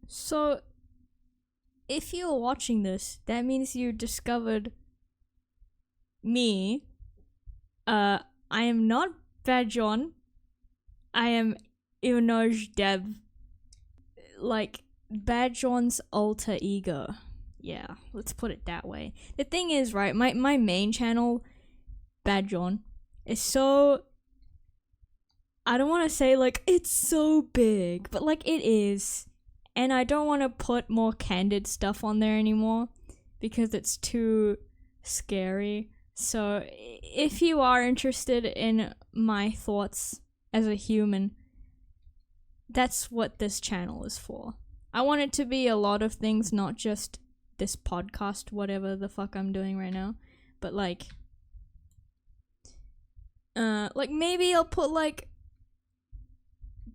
So, if you're watching this, that means you discovered me. I am not Bad John. I am Ivanoj Deb. Like, Bad John's alter ego. Yeah, let's put it that way. The thing is, right, my main channel, Bad John, is so... I don't want to say, like, it's so big, but, like, it is. And I don't want to put more candid stuff on there anymore because it's too scary. So, if you are interested in my thoughts as a human, that's what this channel is for. I want it to be a lot of things, not just this podcast, whatever the fuck I'm doing right now, but like maybe I'll put like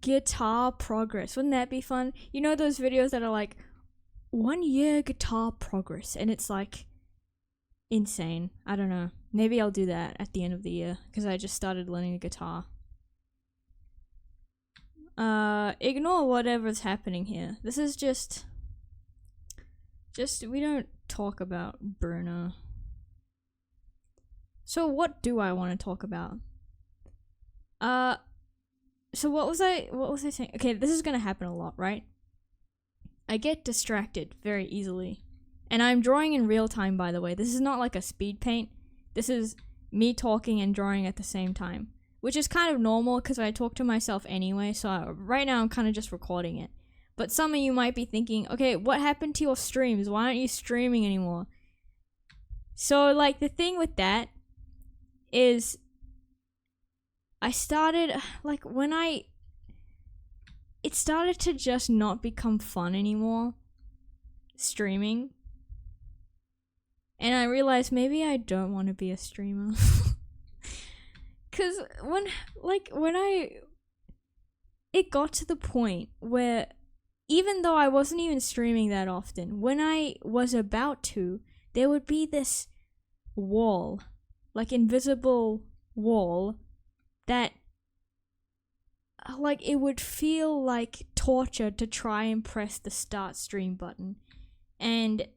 guitar progress. Wouldn't that be fun? You know those videos that are like 1 year guitar progress, and it's like insane. I don't know. Maybe I'll do that at the end of the year because I just started learning the guitar. Ignore whatever's happening here. This is just we don't talk about Bruno. So what do I want to talk about? So what was I saying? Okay, this is gonna happen a lot, right? I get distracted very easily. And I'm drawing in real time, by the way. This is not like a speed paint. This is me talking and drawing at the same time. Which is kind of normal because I talk to myself anyway, so right now I'm kind of just recording it. But some of you might be thinking, okay, what happened to your streams? Why aren't you streaming anymore? So, like, the thing with that is I started, like, it started to just not become fun anymore, streaming. And I realized maybe I don't want to be a streamer. Cause it got to the point where even though I wasn't even streaming that often, when I was about to, there would be this wall, like invisible wall, that like it would feel like torture to try and press the start stream button. And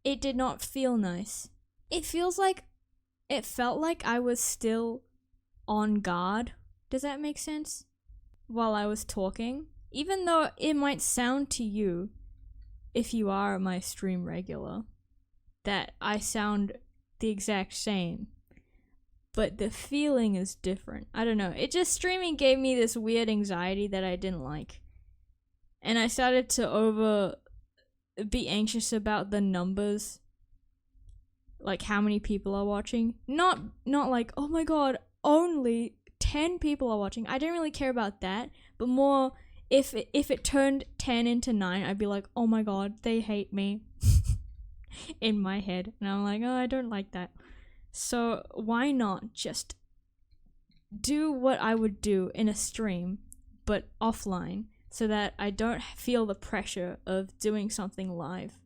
it did not feel nice. It felt like I was still on guard. Does that make sense? While I was talking. Even though it might sound to you, if you are my stream regular, that I sound the exact same. But the feeling is different. I don't know. Streaming gave me this weird anxiety that I didn't like. And I started to be anxious about the numbers. Like how many people are watching. Not like, oh my god, only 10 people are watching. I didn't really care about that, but more if it turned 10 into 9, I'd be like, oh my god, they hate me. In my head. And I'm like, oh, I don't like that. So why not just do what I would do in a stream, but offline, so that I don't feel the pressure of doing something live.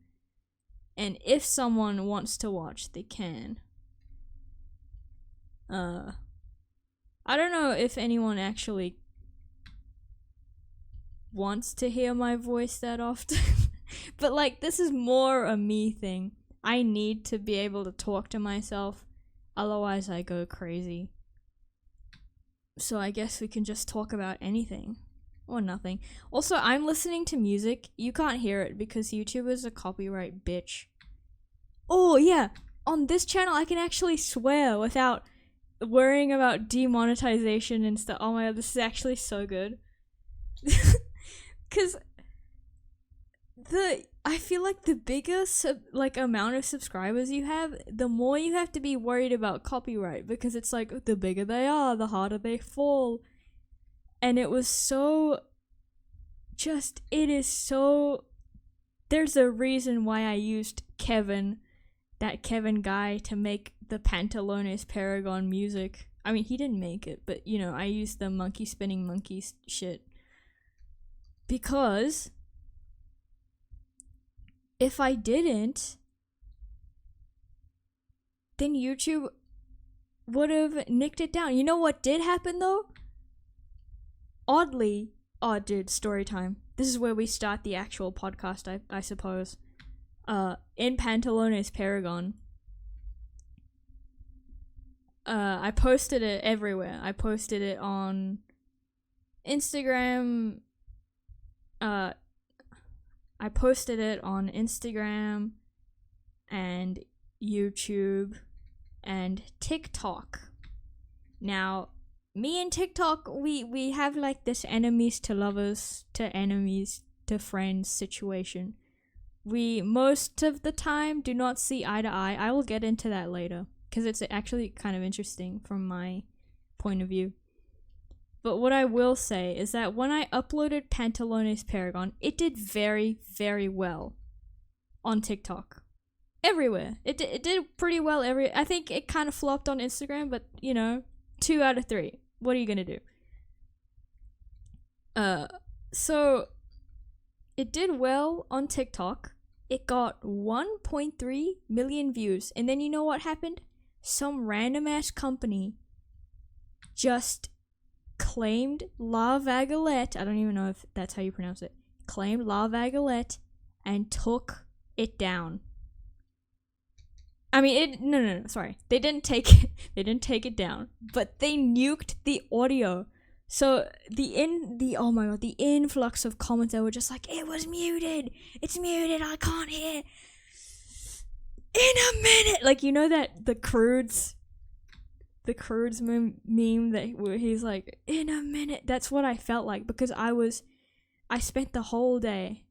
And if someone wants to watch, they can. I don't know if anyone actually wants to hear my voice that often. But like, this is more a me thing. I need to be able to talk to myself. Otherwise I go crazy. So I guess we can just talk about anything. Or nothing. Also, I'm listening to music. You can't hear it because YouTube is a copyright bitch. Oh, yeah. On this channel, I can actually swear without worrying about demonetization and stuff. Oh my god, this is actually so good. Because I feel like the bigger amount of subscribers you have, the more you have to be worried about copyright. Because it's like, the bigger they are, the harder they fall. And it was so... There's a reason why I used that Kevin guy, to make the Pantalones Paragon music. I mean, he didn't make it, but, you know, I used the monkey spinning monkey shit. Because if I didn't, then YouTube would have nicked it down. You know what did happen, though? Oddly, oh dude, story time. this is where we start the actual podcast, I suppose. In Pantalones Paragon, I posted it everywhere. I posted it on Instagram. I posted it on Instagram and YouTube and TikTok. Now, me and TikTok, we have like this enemies to lovers to enemies to friends situation. We most of the time do not see eye to eye. I will get into that later because it's actually kind of interesting from my point of view. But what I will say is that when I uploaded Pantalones Paragon, it did very, very well on TikTok. Everywhere. It did pretty well I think it kind of flopped on Instagram, but, 2 out of 3. What are you gonna do? So it did well on TikTok. It got 1.3 million views. And then you know what happened? Some random ass company just claimed La Vagalette. I don't even know if that's how you pronounce it. Claimed La Vagalette and took it down. I mean, no, sorry. They didn't take it down, but they nuked the audio. So the influx of comments that were just like, it was muted. It's muted. I can't hear. In a minute, like that the Crudes meme that where he's like, in a minute. That's what I felt like because I spent the whole day.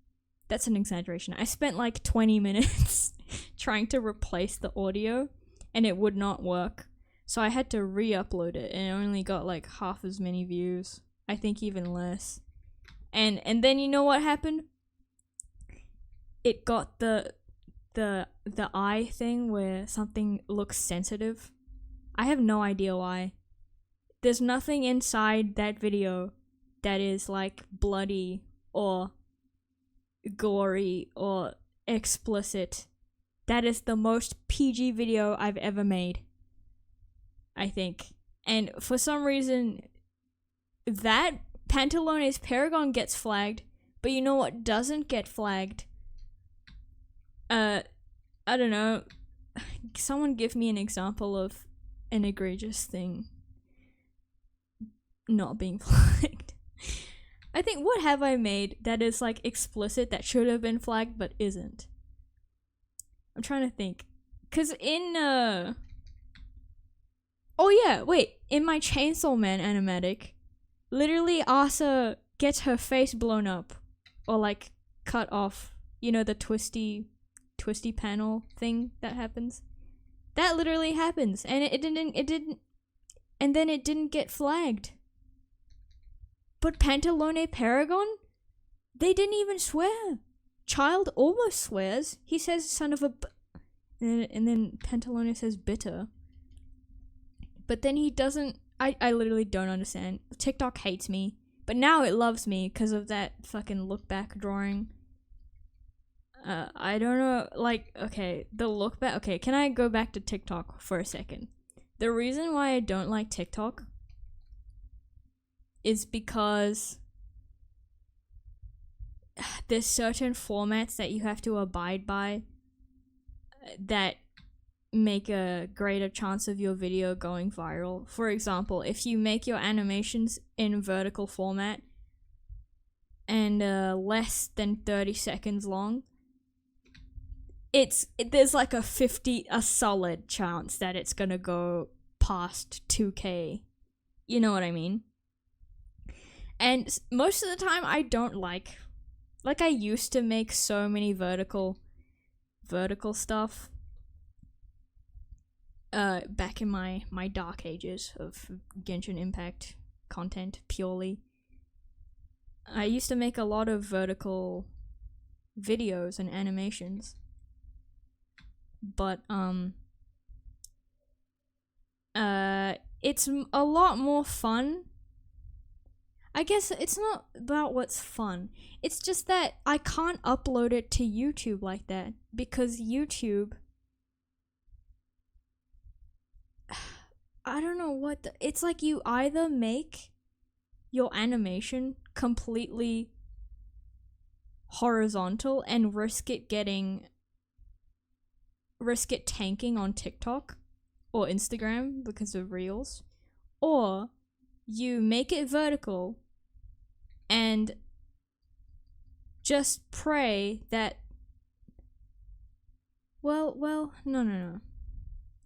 That's an exaggeration. I spent like 20 minutes trying to replace the audio and it would not work. So I had to re-upload it and it only got like half as many views. I think even less. And then you know what happened? It got the eye thing where something looks sensitive. I have no idea why. There's nothing inside that video that is like bloody or gory or explicit. That is the most PG video I've ever made, I think. And for some reason, that Pantalones Paragon gets flagged, but you know what doesn't get flagged? I don't know. Someone give me an example of an egregious thing not being flagged. I think, what have I made that is like explicit that should have been flagged but isn't? I'm trying to think. Cause in in my Chainsaw Man animatic, literally Asa gets her face blown up or like cut off. The twisty panel thing that happens. That literally happens, and it didn't, and then it didn't get flagged. But Pantalone Paragon, they didn't even swear. Child almost swears. He says son of a and then Pantalone says bitter. But then he doesn't. I literally don't understand. TikTok hates me, but now it loves me because of that fucking look back drawing. I don't know, like, okay, the look back. Okay, can I go back to TikTok for a second? The reason why I don't like TikTok is because there's certain formats that you have to abide by that make a greater chance of your video going viral. For example, if you make your animations in vertical format and less than 30 seconds long, there's like a solid chance that it's gonna go past 2K. You know what I mean? And most of the time I don't like I used to make so many vertical stuff back in my dark ages of Genshin Impact content purely. I used to make a lot of vertical videos and animations. But it's a lot more fun. I guess it's not about what's fun. It's just that I can't upload it to YouTube like that because YouTube, I don't know what it's like. You either make your animation completely horizontal and risk it tanking on TikTok or Instagram because of reels, or you make it vertical and just pray that no.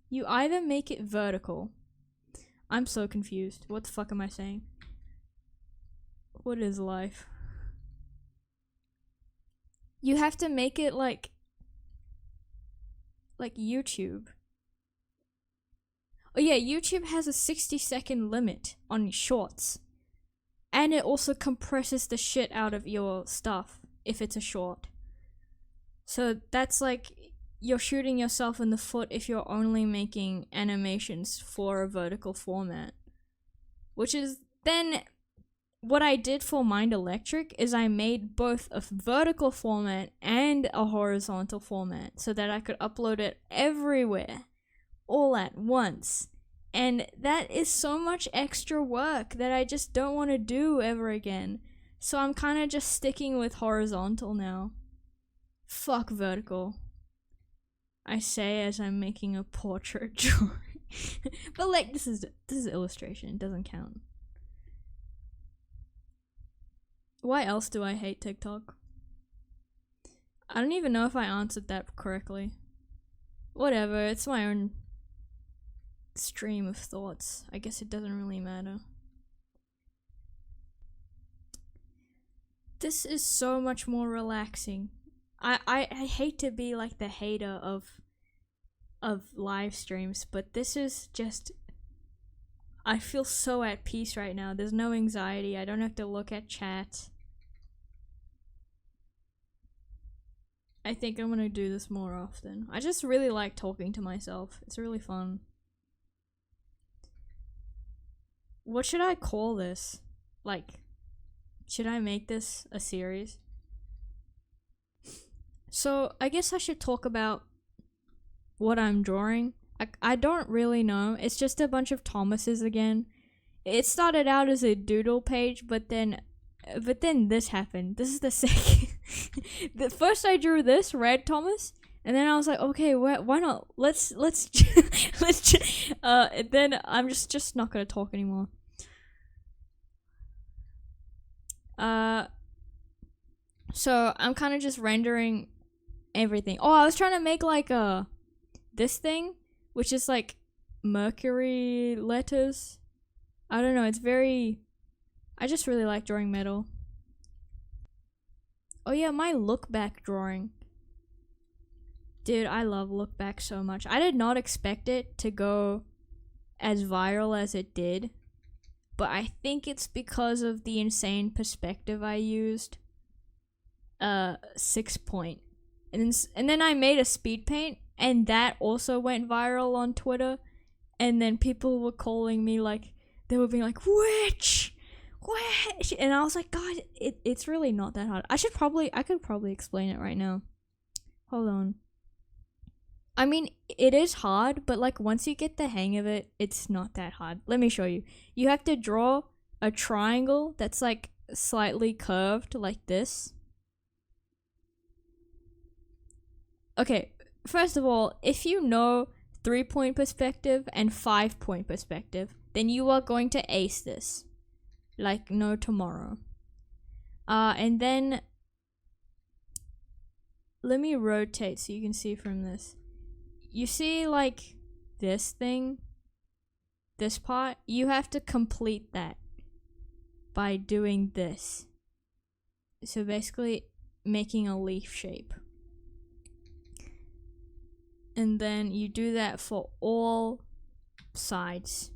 You either make it vertical. I'm so confused. What the fuck am I saying? What is life? You have to make it like YouTube. Oh yeah, YouTube has a 60-second limit on shorts. And it also compresses the shit out of your stuff if it's a short. So that's like, you're shooting yourself in the foot if you're only making animations for a vertical format. Which is then what I did for Mind Electric is I made both a vertical format and a horizontal format so that I could upload it everywhere, all at once. And that is so much extra work that I just don't want to do ever again. So I'm kind of just sticking with horizontal now. Fuck vertical, I say as I'm making a portrait drawing. But like, this is illustration, it doesn't count. Why else do I hate TikTok? I don't even know if I answered that correctly. Whatever, it's my own stream of thoughts. I guess it doesn't really matter. This is so much more relaxing. I hate to be like the hater of live streams, but this is just, I feel so at peace right now. There's no anxiety. I don't have to look at chat. I think I'm gonna do this more often. I just really like talking to myself. It's really fun. What should I call this? Like, should I make this a series? So, I guess I should talk about what I'm drawing. I don't really know. It's just a bunch of Thomases again. It started out as a doodle page, but then this happened. This is the second. First I drew this red Thomas, and then I was like, okay, why not? Let's then I'm just not gonna talk anymore. So I'm kind of just rendering everything. Oh, I was trying to make like this thing, which is like Mercury letters. I don't know, it's very, I just really like drawing metal. Oh yeah, my look back drawing. Dude, I love look back so much. I did not expect it to go as viral as it did, but I think it's because of the insane perspective I used. 6 point. And then I made a speed paint, and that also went viral on Twitter. And then people were calling me like, they were being like, witch! And I was like, God, it's really not that hard. I could probably explain it right now. Hold on. I mean, it is hard, but like once you get the hang of it, it's not that hard. Let me show you. You have to draw a triangle that's like slightly curved like this. Okay, first of all, if you know 3-point perspective and 5-point perspective, then you are going to ace this. Like no tomorrow. And then let me rotate so you can see from this. You see like this thing, this part, you have to complete that by doing this. So basically making a leaf shape. And then you do that for all sides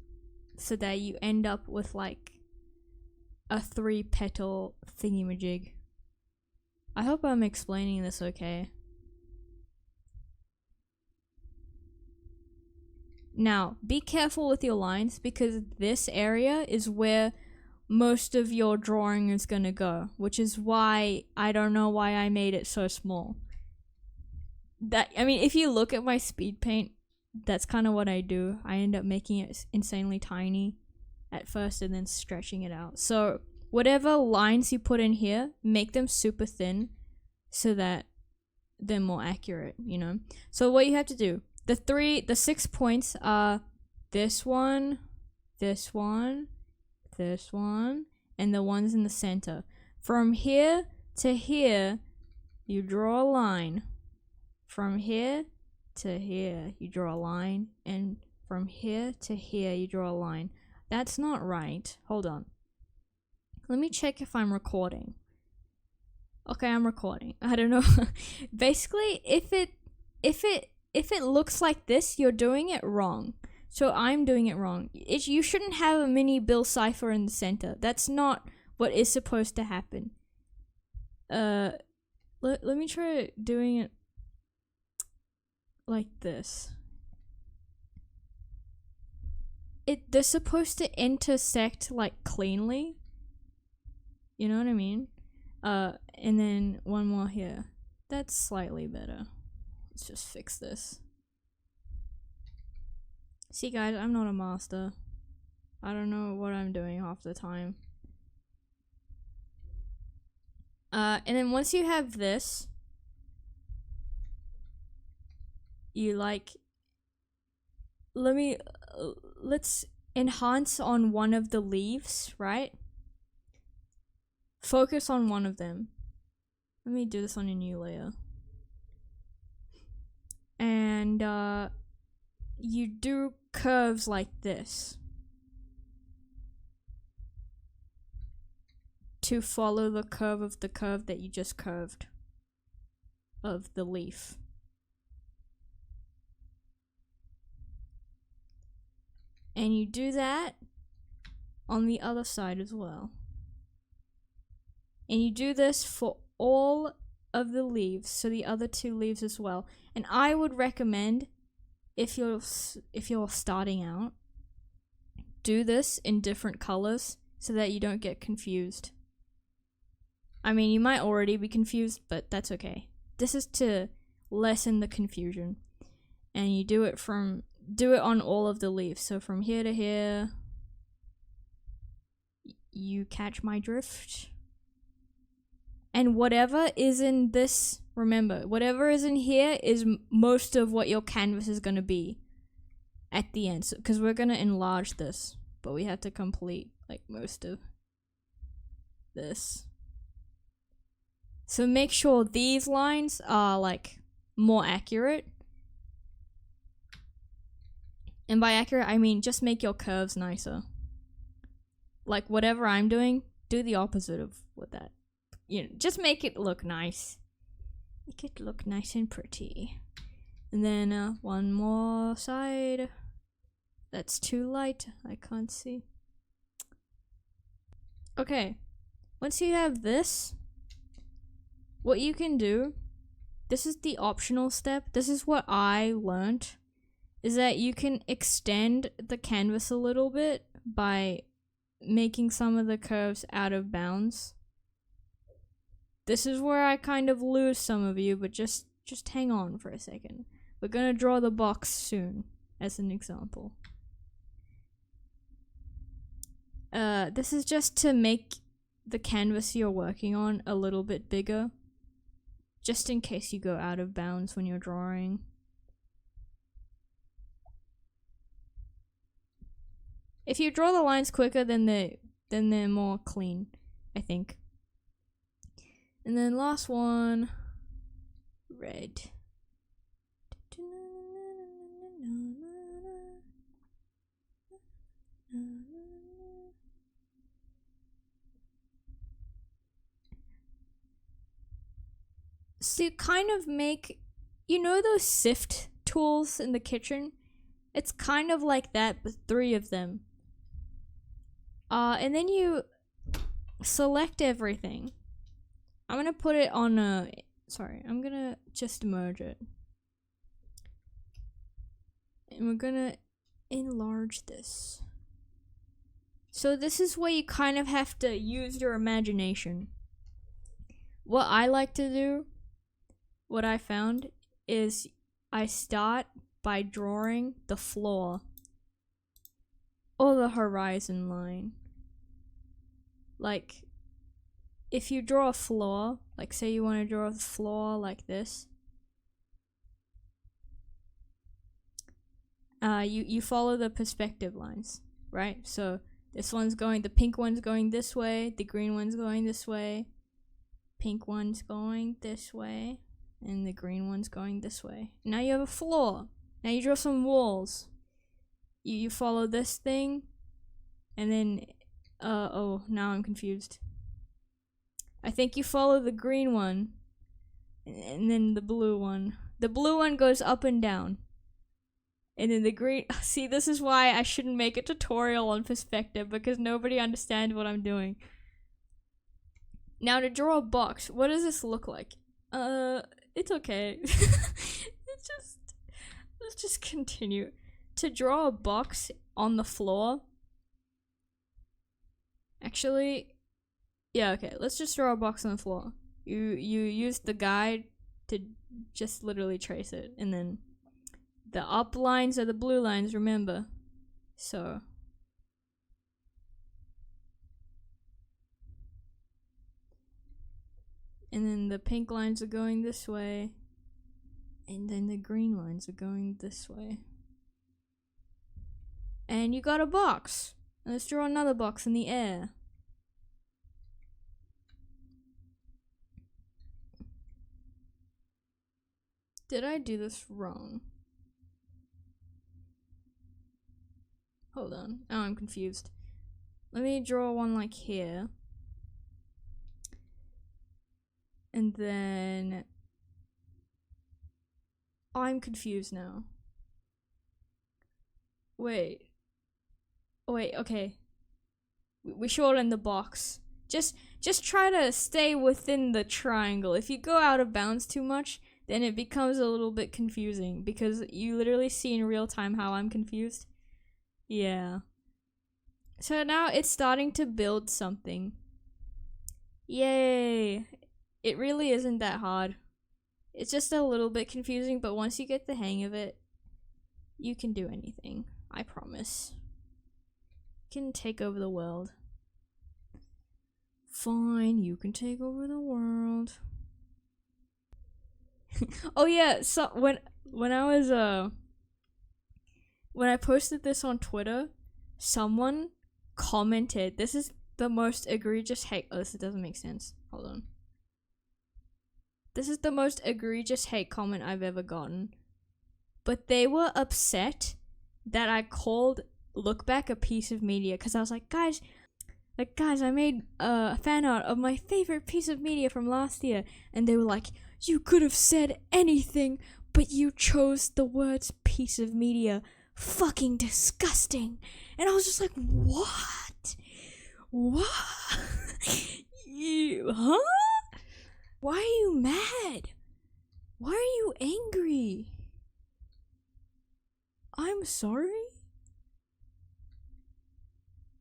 so that you end up with like a 3-petal thingamajig. I hope I'm explaining this okay. Now, be careful with your lines because this area is where most of your drawing is gonna go, which is why I don't know why I made it so small. If you look at my speed paint, that's kind of what I do. I end up making it insanely tiny at first and then stretching it out. So whatever lines you put in here, make them super thin so that they're more accurate, you know? So what you have to do, the 6 points are this one, this one, this one, and the ones in the center. From here to here, you draw a line. From here to here, you draw a line, and from here to here, you draw a line. That's not right. Hold on. Let me check if I'm recording. Okay, I'm recording. I don't know. Basically, if it looks like this, you're doing it wrong. So I'm doing it wrong. You shouldn't have a mini Bill cipher in the center. That's not what is supposed to happen. Let me try doing it like this. They're supposed to intersect like cleanly. You know what I mean? And then one more here. That's slightly better. Let's just fix this. See guys, I'm not a master. I don't know what I'm doing half the time. And then once you have this, you like, let's enhance on one of the leaves, right? Focus on one of them. Let me do this on a new layer. And you do curves like this to follow the curve of the curve that you just curved of the leaf. And you do that on the other side as well. And you do this for all of the leaves, so the other 2 leaves as well. And I would recommend, if you're starting out, do this in different colors so that you don't get confused. I mean, you might already be confused, but that's okay. This is to lessen the confusion. And you do it on all of the leaves. So from here to here, you catch my drift. And whatever is in this, remember, whatever is in here is most of what your canvas is going to be at the end. Because we're going to enlarge this, but we have to complete like most of this. So make sure these lines are like more accurate. And by accurate, I mean just make your curves nicer. Like whatever I'm doing, do the opposite of what that. You know, just make it look nice. Make it look nice and pretty. And then one more side. That's too light. I can't see. Okay. Once you have this, what you can do, this is the optional step. This is what I learned, is that you can extend the canvas a little bit by making some of the curves out of bounds. This is where I kind of lose some of you, but just hang on for a second. We're gonna draw the box soon, as an example. This is just to make the canvas you're working on a little bit bigger, just in case you go out of bounds when you're drawing. If you draw the lines quicker, then they're more clean, I think. And then last one, red. So you kind of make, you know those sift tools in the kitchen? It's kind of like that, but 3 of them. And then you select everything. I'm gonna put it on I'm gonna just merge it. And we're gonna enlarge this. So this is where you kind of have to use your imagination. What I like to do, what I found, is I start by drawing the floor or the horizon line. Like, if you draw a floor, like say you want to draw a floor like this, you follow the perspective lines, right? So the pink one's going this way, the green one's going this way, pink one's going this way, and the green one's going this way. Now you have a floor. Now you draw some walls. You follow this thing, and then, oh, now I'm confused. I think you follow the green one, and then the blue one. The blue one goes up and down. And then the green... See, this is why I shouldn't make a tutorial on perspective, because nobody understands what I'm doing. Now, to draw a box, what does this look like? It's okay. Let's just continue. To draw a box on the floor... Actually... Yeah, okay, let's just draw a box on the floor. You use the guide to just literally trace it, and then... The up lines are the blue lines, remember. So. And then the pink lines are going this way. And then the green lines are going this way. And you got a box. Let's draw another box in the air. Did I do this wrong? Hold on. Oh, I'm confused. Let me draw one like here. And then... I'm confused now. Wait, okay. We shorten the box. Just try to stay within the triangle. If you go out of bounds too much, then it becomes a little bit confusing, because you literally see in real time how I'm confused. Yeah. So now it's starting to build something. Yay! It really isn't that hard. It's just a little bit confusing, but once you get the hang of it, you can do anything. I promise. You can take over the world. Fine, you can take over the world. Oh yeah, so when I posted this on Twitter, someone commented, this is the most egregious hate. Oh, this doesn't make sense. Hold on. This is the most egregious hate comment I've ever gotten. But they were upset that I called Look Back a piece of media, because I was like, guys, I made a fan art of my favorite piece of media from last year. And they were like, you could have said anything, but you chose the words piece of media. Fucking disgusting. And I was just like, what? Huh? Why are you mad? Why are you angry? I'm sorry?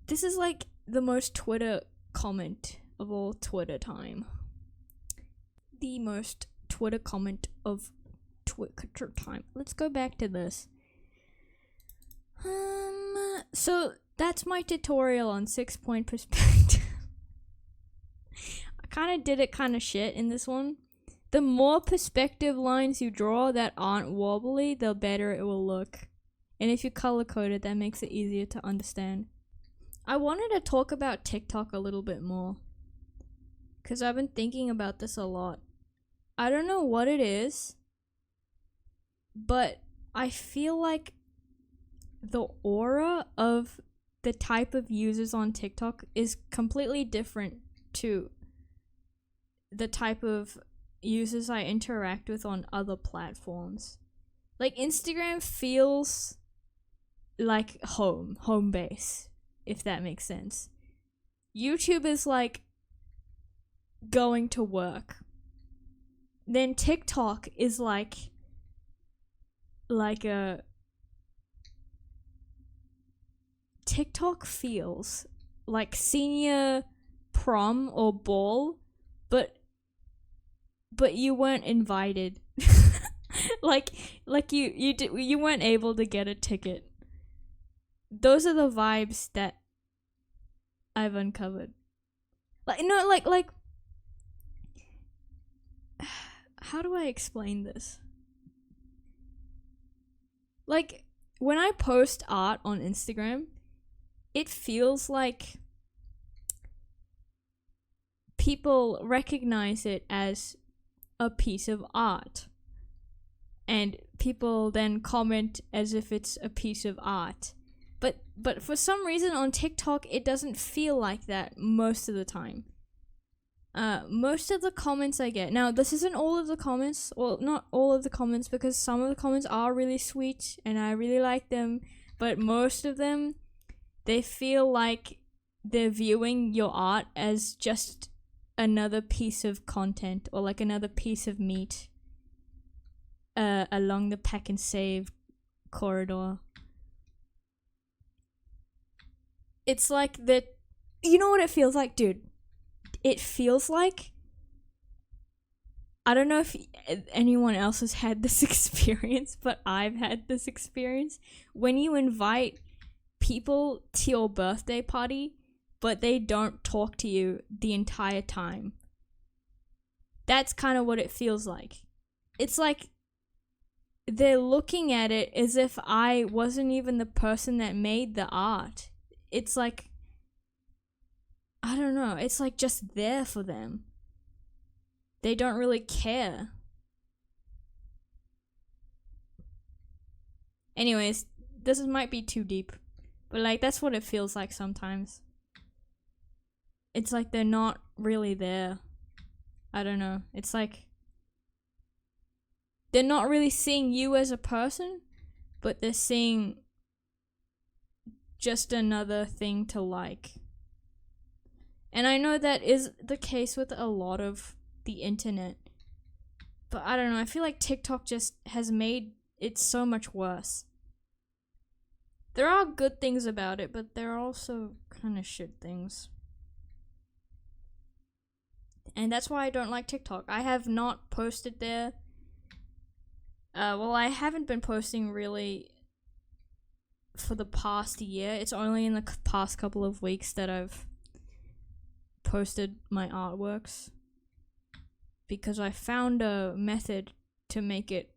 This is like the most Twitter comment of all Twitter time. The most Twitter comment of Twitter time. Let's go back to this. So that's my tutorial on 6-point perspective. I kind of did it kind of shit in this one. The more perspective lines you draw that aren't wobbly, the better it will look. And if you color code it, that makes it easier to understand. I wanted to talk about TikTok a little bit more, because I've been thinking about this a lot. I don't know what it is, but I feel like the aura of the type of users on TikTok is completely different to the type of users I interact with on other platforms. Like, Instagram feels like home base, if that makes sense. YouTube is like going to work. Then TikTok is like a... TikTok feels like senior prom or ball, but you weren't invited. like you weren't able to get a ticket. Those are the vibes that I've uncovered. Like how do I explain this? Like, when I post art on Instagram, it feels like people recognize it as a piece of art. And people then comment as if it's a piece of art. But for some reason on TikTok, it doesn't feel like that most of the time. Most of the comments I get, now this isn't all of the comments, well, not all of the comments, because some of the comments are really sweet and I really like them, but most of them, they feel like they're viewing your art as just another piece of content or like another piece of meat along the pack and save corridor. It's like that. You know what it feels like, dude? It feels like, I don't know if anyone else has had this experience, but I've had this experience. When you invite people to your birthday party, but they don't talk to you the entire time. That's kind of what it feels like. It's like they're looking at it as if I wasn't even the person that made the art. It's like, I don't know, it's like just there for them. They don't really care. Anyways, this might be too deep, but like that's what it feels like sometimes. It's like they're not really there. I don't know. It's like they're not really seeing you as a person, but they're seeing just another thing to like. And I know that is the case with a lot of the internet. But I don't know, I feel like TikTok just has made it so much worse. There are good things about it, but there are also kind of shit things. And that's why I don't like TikTok. I have not posted there. Well, I haven't been posting really for the past year. It's only in the past couple of weeks that I've posted my artworks. Because I found a method to make it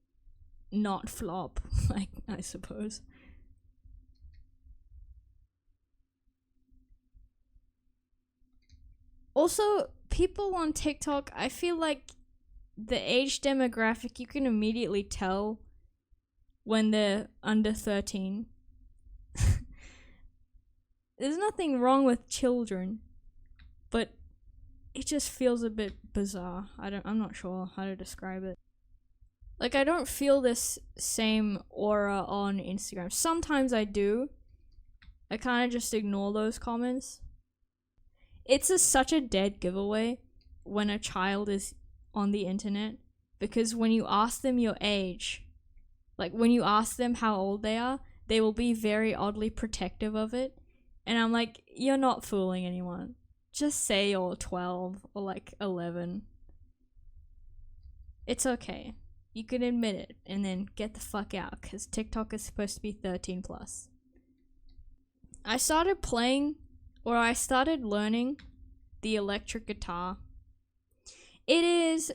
not flop, I suppose. Also, people on TikTok, I feel like the age demographic, you can immediately tell when they're under 13. There's nothing wrong with children, but it just feels a bit bizarre. I'm not sure how to describe it. Like, I don't feel this same aura on Instagram. Sometimes I do. I kind of just ignore those comments. It's such a dead giveaway when a child is on the internet, because when you ask them your age, like when you ask them how old they are, they will be very oddly protective of it. And I'm like, you're not fooling anyone. Just say you're 12 or like 11. It's okay. You can admit it and then get the fuck out, because TikTok is supposed to be 13 plus. I started learning the electric guitar. It is,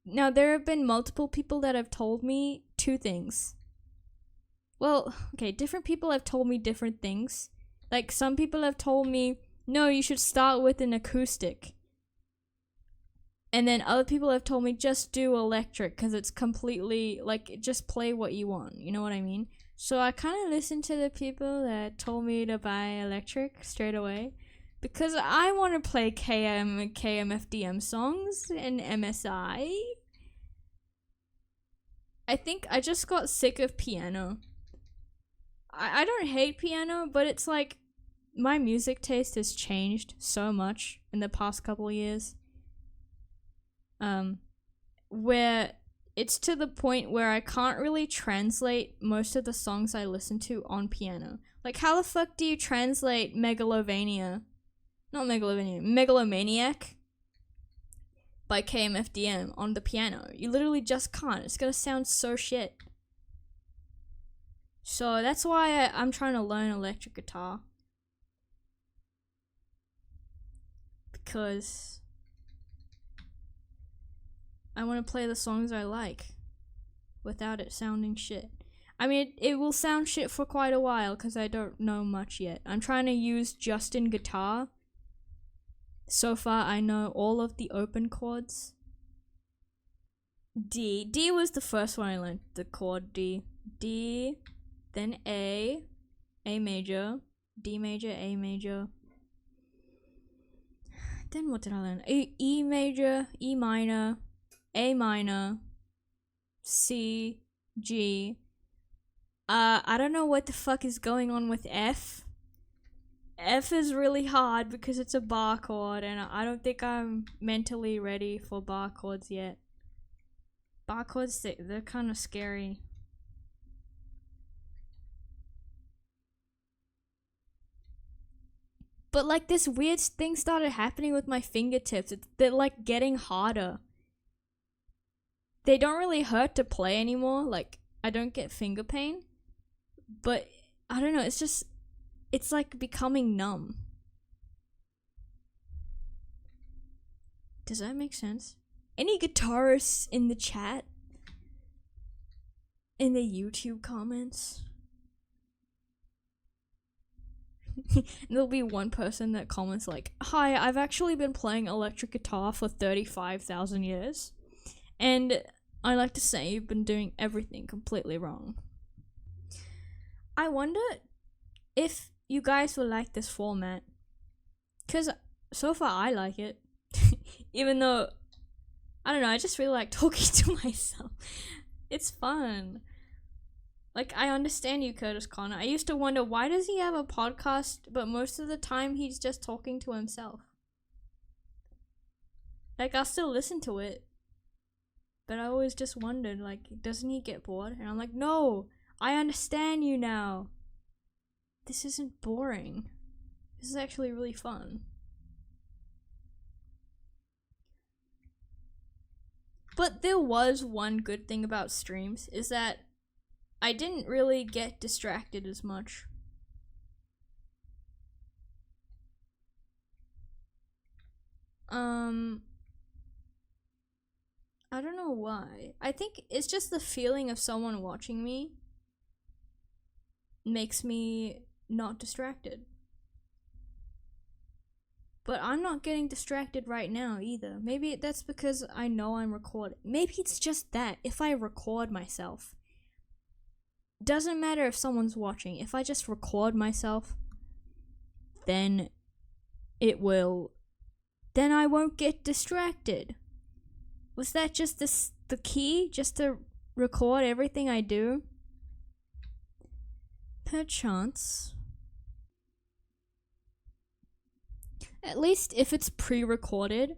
now there have been multiple people that have told me two things. Well, okay, different people have told me different things. Like, some people have told me, no, you should start with an acoustic. And then other people have told me, just do electric, because it's completely, like, just play what you want. You know what I mean? So I kind of listened to the people that told me to buy electric straight away, because I want to play KMFDM songs and MSI. I think I just got sick of piano. I don't hate piano, but it's like, my music taste has changed so much in the past couple years. Where it's to the point where I can't really translate most of the songs I listen to on piano. Like, how the fuck do you translate Megalomaniac by KMFDM on the piano? You literally just can't. It's gonna sound so shit. So that's why I'm trying to learn electric guitar. Because I want to play the songs I like without it sounding shit. I mean, it will sound shit for quite a while because I don't know much yet. I'm trying to use Justin guitar. So far, I know all of the open chords. D. D was the first one I learned, the chord D. D, then A major, D major, A major. Then what did I learn? E major, E minor, A minor, C, G. I don't know what the fuck is going on with F. F is really hard because it's a bar chord, and I don't think I'm mentally ready for bar chords yet. Bar chords, they're kind of scary. But like this weird thing started happening with my fingertips. They're like getting harder. They don't really hurt to play anymore. Like I don't get finger pain. But I don't know, it's like becoming numb. Does that make sense? Any guitarists in the chat? In the YouTube comments? There'll be one person that comments like, "Hi, I've actually been playing electric guitar for 35,000 years. And I like to say you've been doing everything completely wrong." I wonder if you guys will like this format. Because so far I like it. Even though, I don't know, I just really like talking to myself. It's fun. Like, I understand you, Curtis Connor. I used to wonder, why does he have a podcast, but most of the time he's just talking to himself? Like, I'll still listen to it. But I always just wondered, like, doesn't he get bored? And I'm like, no, I understand you now. This isn't boring. This is actually really fun. But there was one good thing about streams, is that I didn't really get distracted as much. I don't know why. I think it's just the feeling of someone watching me makes me not distracted. But I'm not getting distracted right now either. Maybe that's because I know I'm recording. Maybe it's just that, if I record myself. Doesn't matter if someone's watching. If I just record myself, then then I won't get distracted. Was that just the key? Just to record everything I do? Perchance. At least if it's pre-recorded.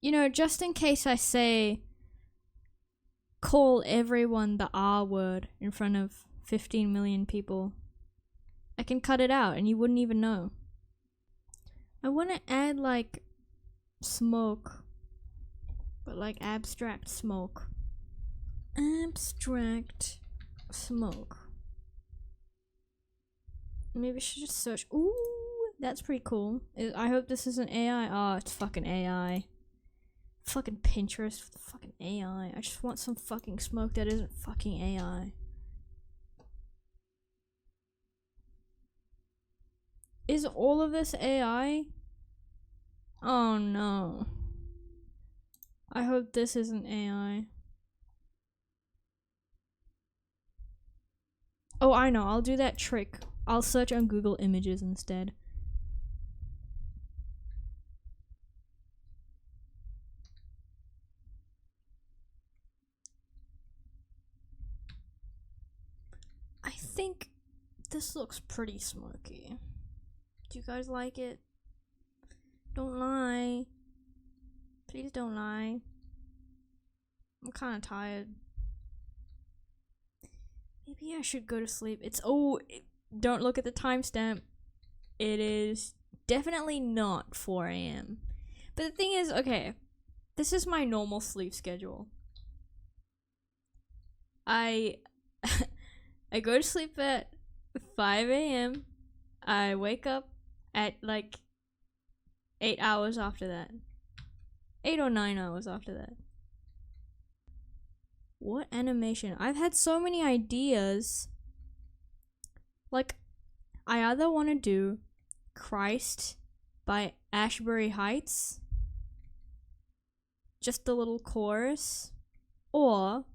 You know, just in case I say, call everyone the R word in front of 15 million people, I can cut it out and you wouldn't even know. I want to add like smoke, but like abstract smoke. Abstract smoke. Maybe I should just search. Ooh, that's pretty cool. I hope this isn't AI. Oh, it's fucking AI. Fucking Pinterest, fucking AI. I just want some fucking smoke that isn't fucking AI. Is all of this AI? Oh no. I hope this isn't AI. Oh, I know. I'll do that trick. I'll search on Google Images instead. I think this looks pretty smoky. Do you guys like it? Don't lie. Please don't lie. I'm kind of tired. Maybe I should go to sleep. Don't look at the timestamp. It is definitely not 4 a.m. But the thing is, okay, this is my normal sleep schedule. I go to sleep at 5 a.m. I wake up at like 8 hours after that. 8 or 9 hours after that. What animation? I've had so many ideas. Like, I either want to do Christ by Ashbury Heights, just the little chorus, or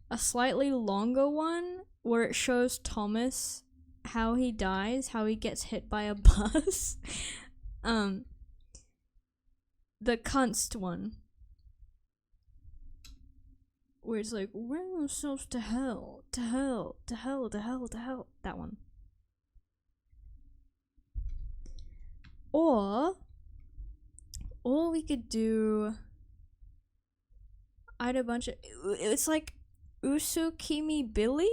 a slightly longer one where it shows Thomas how he dies, how he gets hit by a bus. The Kunst one, where it's like, bring yourselves to hell, to hell, to hell, to hell, to hell. That one. Or we could do, I had a bunch of, it's like Usukimi Billy.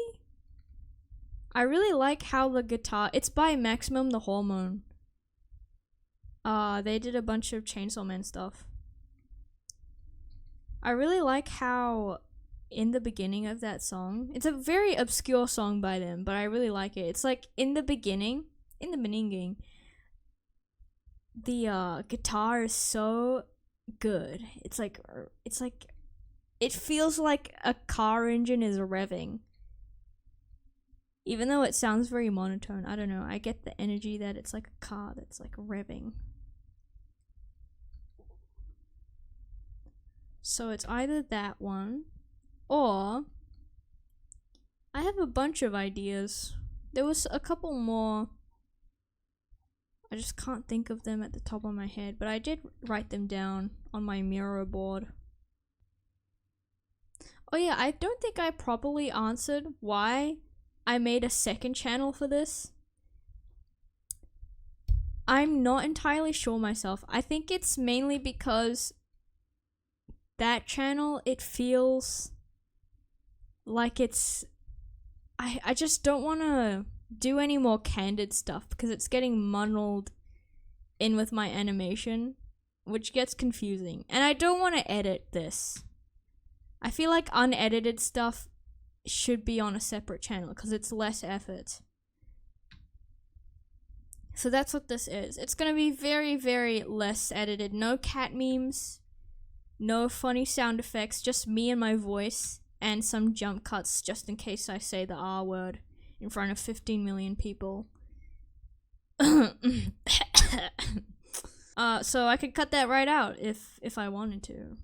I really like how the guitar, it's by Maximum the Hormone. They did a bunch of Chainsaw Man stuff. I really like how in the beginning of that song, it's a very obscure song by them, but I really like it. It's like in the beginning, the guitar is so good. It's like it feels like a car engine is revving. Even though it sounds very monotone, I don't know. I get the energy that it's like a car that's like revving. So it's either that one, or I have a bunch of ideas. There was a couple more. I just can't think of them at the top of my head, but I did write them down on my Miro board. Oh yeah, I don't think I properly answered why I made a second channel for this. I'm not entirely sure myself. I think it's mainly because that channel, it feels like it's, I just don't want to do any more candid stuff because it's getting muddled in with my animation, which gets confusing. And I don't want to edit this. I feel like unedited stuff should be on a separate channel because it's less effort. So that's what this is. It's gonna be very, very less edited. No cat memes, no funny sound effects, just me and my voice, and some jump cuts just in case I say the R word in front of 15 million people. So I could cut that right out if I wanted to.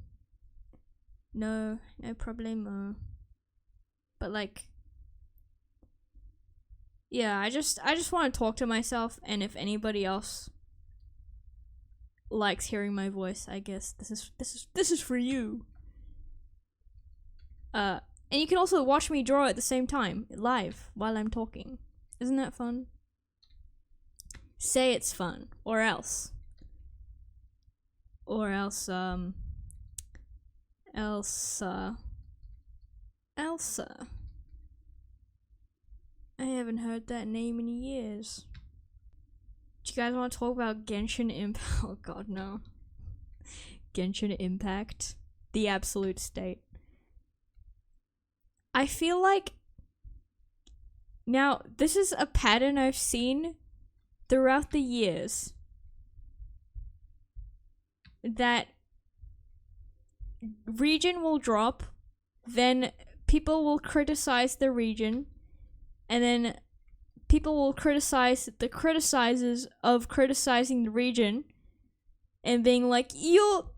No problemo. But like, yeah, I just want to talk to myself, and if anybody else likes hearing my voice, I guess this is for you. And you can also watch me draw at the same time, live, while I'm talking. Isn't that fun? Say it's fun, or else. Elsa. I haven't heard that name in years. Do you guys want to talk about Genshin Impact? Oh god, no. Genshin Impact. The absolute state. I feel like, now, this is a pattern I've seen throughout the years, that region will drop, then people will criticize the region, and then people will criticize the criticizers of criticizing the region, and being like,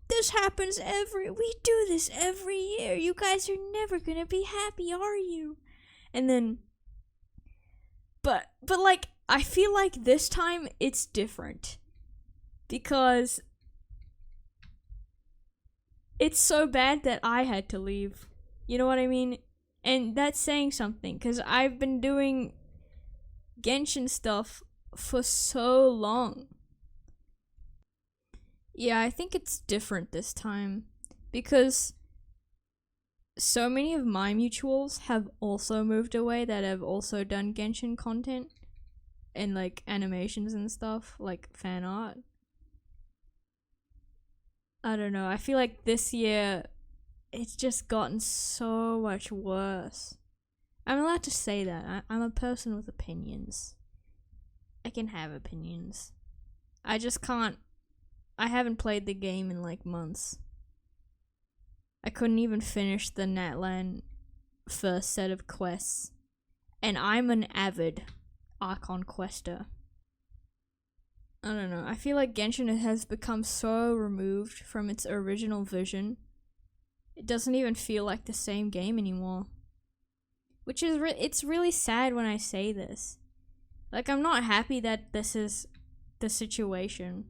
this happens we do this every year. You guys are never gonna be happy, are you? And then, but like, I feel like this time it's different. Because it's so bad that I had to leave. You know what I mean? And that's saying something, because I've been doing Genshin stuff for so long. Yeah, I think it's different this time, because so many of my mutuals have also moved away that have also done Genshin content and like animations and stuff, like fan art. I don't know, I feel like this year it's just gotten so much worse. I'm allowed to say that. I'm a person with opinions. I can have opinions. I just can't. I haven't played the game in like months. I couldn't even finish the Natlan first set of quests. And I'm an avid Archon quester. I don't know. I feel like Genshin has become so removed from its original vision. It doesn't even feel like the same game anymore. Which is it's really sad when I say this. Like, I'm not happy that this is the situation.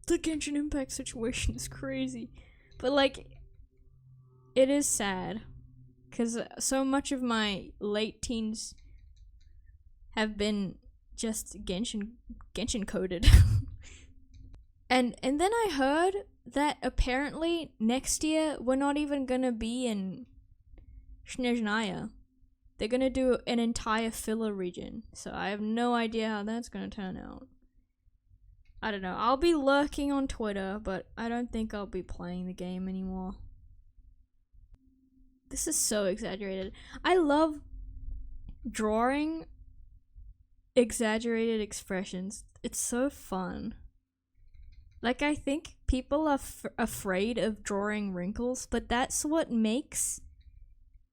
The Genshin Impact situation is crazy. But, like, it is sad. Because so much of my late teens have been just Genshin coded. and then I heard that apparently next year we're not even gonna be in Snezhnaya. They're gonna do an entire filler region, so I have no idea how that's gonna turn out. I don't know. I'll be lurking on Twitter, but I don't think I'll be playing the game anymore. This is so exaggerated. I love drawing exaggerated expressions. It's so fun. Like, I think people are afraid of drawing wrinkles, but that's what makes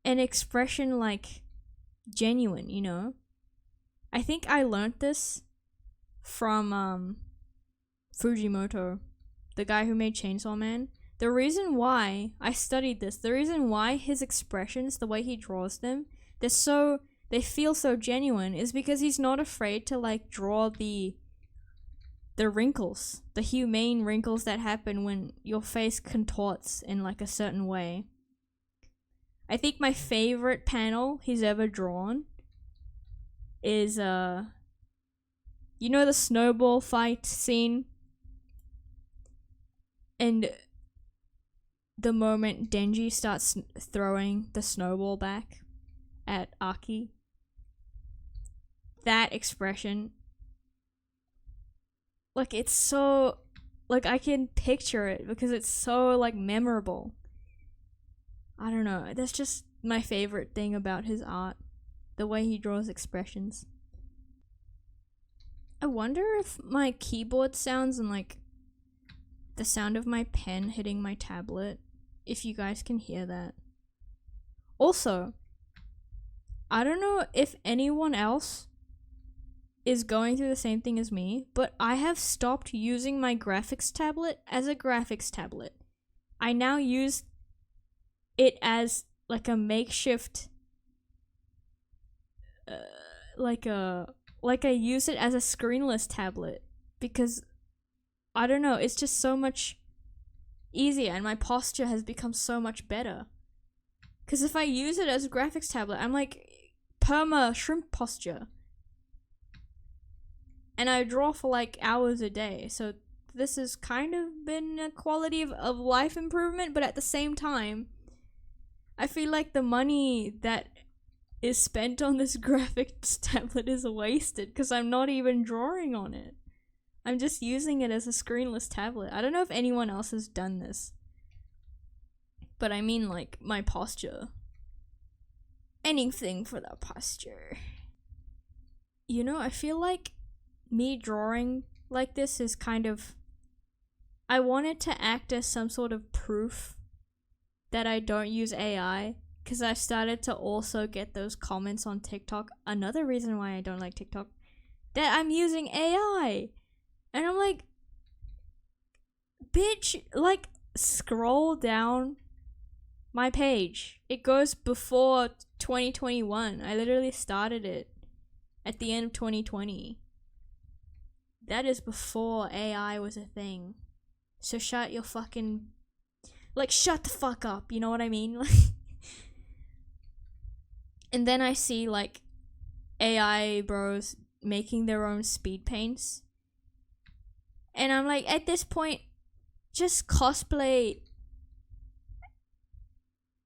an expression, like, genuine, you know? I think I learned this from Fujimoto, the guy who made Chainsaw Man. The reason why I studied this, the reason why his expressions, the way he draws them, they feel so genuine, is because he's not afraid to, like, draw the wrinkles, the humane wrinkles that happen when your face contorts in, like, a certain way. I think my favorite panel he's ever drawn is, you know the snowball fight scene? And the moment Denji starts throwing the snowball back at Aki. That expression. Like, it's so... Like, I can picture it because it's so, like, memorable. I don't know. That's just my favorite thing about his art. The way he draws expressions. I wonder if my keyboard sounds and, like, the sound of my pen hitting my tablet, if you guys can hear that. Also, I don't know if anyone else is going through the same thing as me, but I have stopped using my graphics tablet as a graphics tablet. I now use it as, like, a makeshift, I use it as a screenless tablet, because, I don't know, it's just so much easier, and my posture has become so much better. Because if I use it as a graphics tablet, I'm like perma shrimp posture. And I draw for like hours a day, so this has kind of been a quality of life improvement, but at the same time, I feel like the money that is spent on this graphics tablet is wasted, because I'm not even drawing on it. I'm just using it as a screenless tablet. I don't know if anyone else has done this. But I mean, like, my posture. Anything for the posture. You know, I feel like me drawing like this is kind of... I want it to act as some sort of proof that I don't use AI. Because I started to also get those comments on TikTok. Another reason why I don't like TikTok. That I'm using AI. And I'm like, bitch, like, scroll down my page. It goes before 2021. I literally started it at the end of 2020. That is before AI was a thing. So shut your fucking... Like, shut the fuck up, you know what I mean? And then I see, like, AI bros making their own speed paints. And I'm like, at this point, just cosplay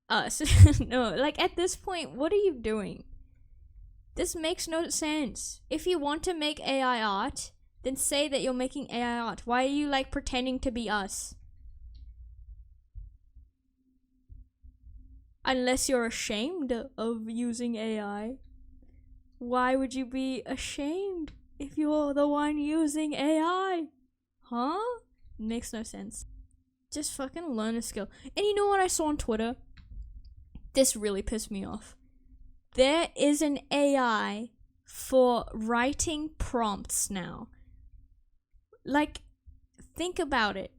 us. No, like, at this point, what are you doing? This makes no sense. If you want to make AI art, then say that you're making AI art. Why are you, like, pretending to be us? Unless you're ashamed of using AI. Why would you be ashamed if you're the one using AI? Huh? Makes no sense. Just fucking learn a skill. And you know what I saw on Twitter? This really pissed me off. There is an AI for writing prompts now. Like, think about it.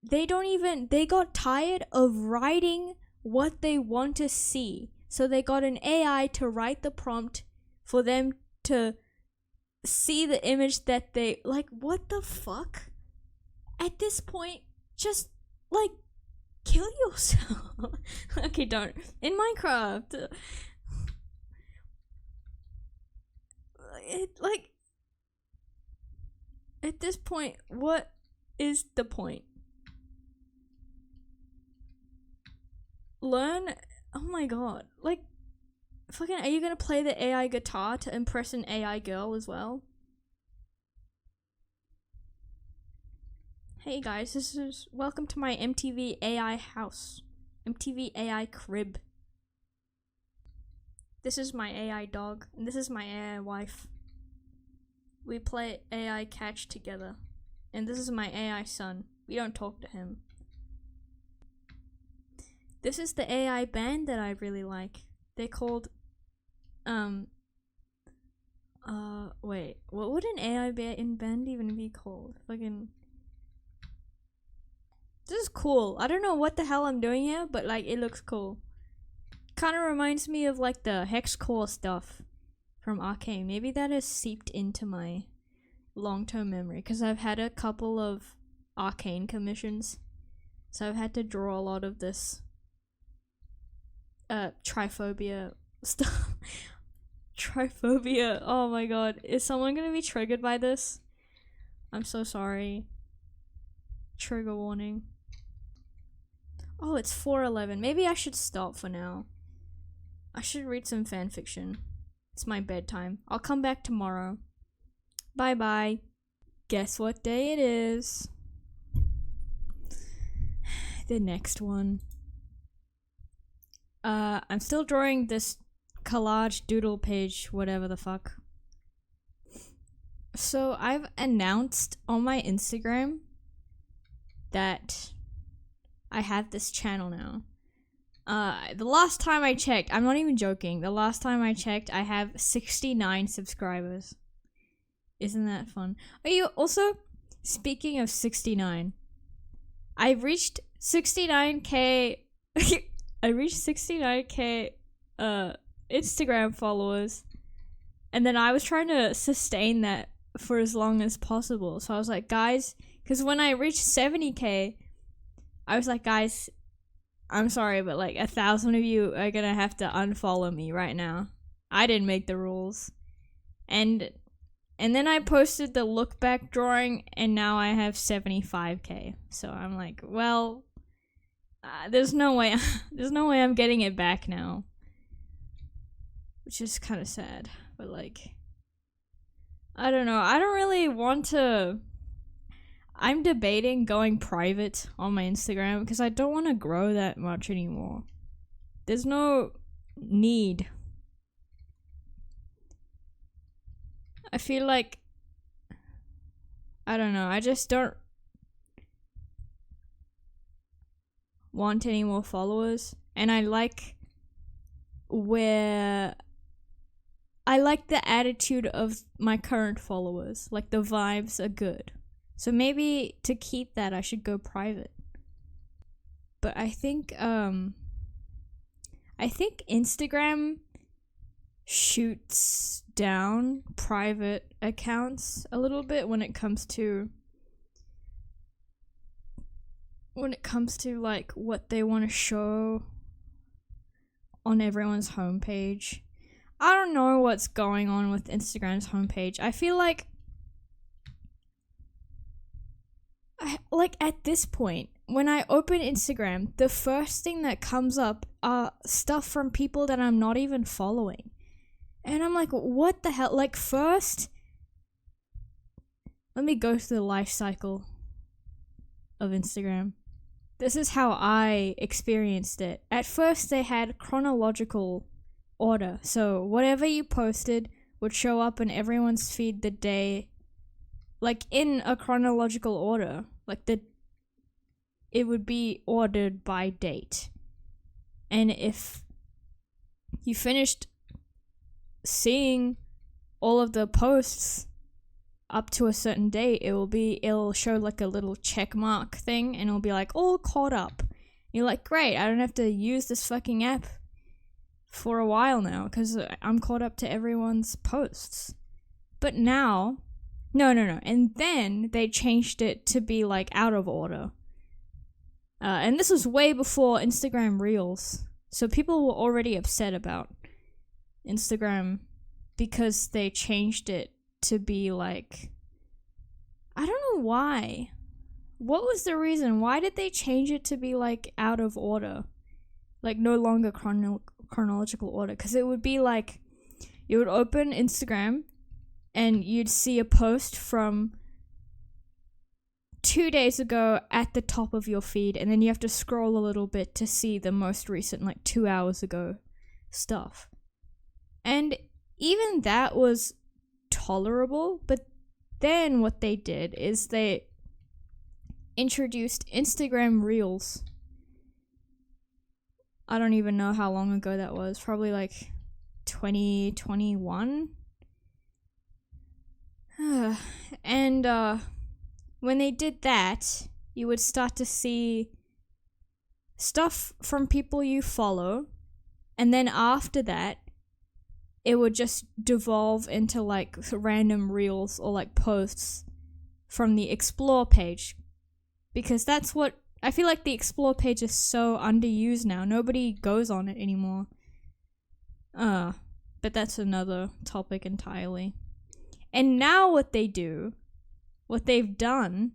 They got tired of writing what they want to see. So they got an AI to write the prompt for them to see the image that they, like, what the fuck? At this point, just, like, kill yourself. Okay, don't. In Minecraft. At this point, what is the point? Learn. Oh my god. Like, fucking, are you gonna play the AI guitar to impress an AI girl as well? Hey guys, welcome to my MTV AI house. MTV AI crib. This is my AI dog, and this is my AI wife. We play AI catch together. And this is my AI son. We don't talk to him. This is the AI band that I really like. They're called, wait, what would an AI band even be called? Fucking, this is cool. I don't know what the hell I'm doing here, but like, it looks cool. Kind of reminds me of like the hex core stuff from Arcane. Maybe that has seeped into my long-term memory, because I've had a couple of Arcane commissions, so I've had to draw a lot of this triphobia stuff. Triphobia. Oh my god. Is someone gonna be triggered by this? I'm so sorry. Trigger warning. Oh, it's 4:11. Maybe I should stop for now. I should read some fanfiction. It's my bedtime. I'll come back tomorrow. Bye bye. Guess what day it is? The next one. I'm still drawing this collage doodle page, whatever the fuck. So I've announced on my Instagram that I have this channel now. The last time I checked, I'm not even joking, the last time I checked, I have 69 subscribers. Isn't that fun? Are you also, speaking of 69, I reached 69k I reached 69k Instagram followers, and then I was trying to sustain that for as long as possible. So I was like, guys, because when I reached 70k, I was like, guys, I'm sorry, but like 1,000 of you are gonna have to unfollow me right now. I didn't make the rules. And then I posted the look back drawing, and now I have 75k. So I'm like, well, there's no way I'm getting it back now, which is kind of sad. But like, I don't know. I don't really want to. I'm debating going private on my Instagram because I don't want to grow that much anymore. There's no need. I feel like, I don't know, I just don't want any more followers, and I like the attitude of my current followers. Like, the vibes are good. So maybe to keep that, I should go private. But I think Instagram shoots down private accounts a little bit when it comes to like what they want to show on everyone's homepage. I don't know what's going on with Instagram's homepage. I feel like at this point, when I open Instagram, the first thing that comes up are stuff from people that I'm not even following. And I'm like, what the hell? Like, first, let me go through the life cycle of Instagram. This is how I experienced it. At first, they had chronological order. So whatever you posted would show up in everyone's feed the day, like in a chronological order. Like it would be ordered by date. And if you finished seeing all of the posts up to a certain date, it'll show like a little check mark thing, and it'll be like, all caught up. You're like, great, I don't have to use this fucking app for a while now because I'm caught up to everyone's posts. But now, no. And then they changed it to be like out of order. And this was way before Instagram Reels. So people were already upset about Instagram because they changed it to be like, I don't know why. What was the reason? Why did they change it to be like out of order? Like no longer chronological order? Because it would be like, you would open Instagram and you'd see a post from 2 days ago at the top of your feed, and then you have to scroll a little bit to see the most recent, like 2 hours ago stuff. And even that was tolerable, but then what they did is they introduced Instagram Reels. I don't even know how long ago that was, probably like 2021. And when they did that, you would start to see stuff from people you follow, and then after that, it would just devolve into like random reels or like posts from the explore page. Because that's what, I feel like the explore page is so underused now. Nobody goes on it anymore. But that's another topic entirely. And now what they've done,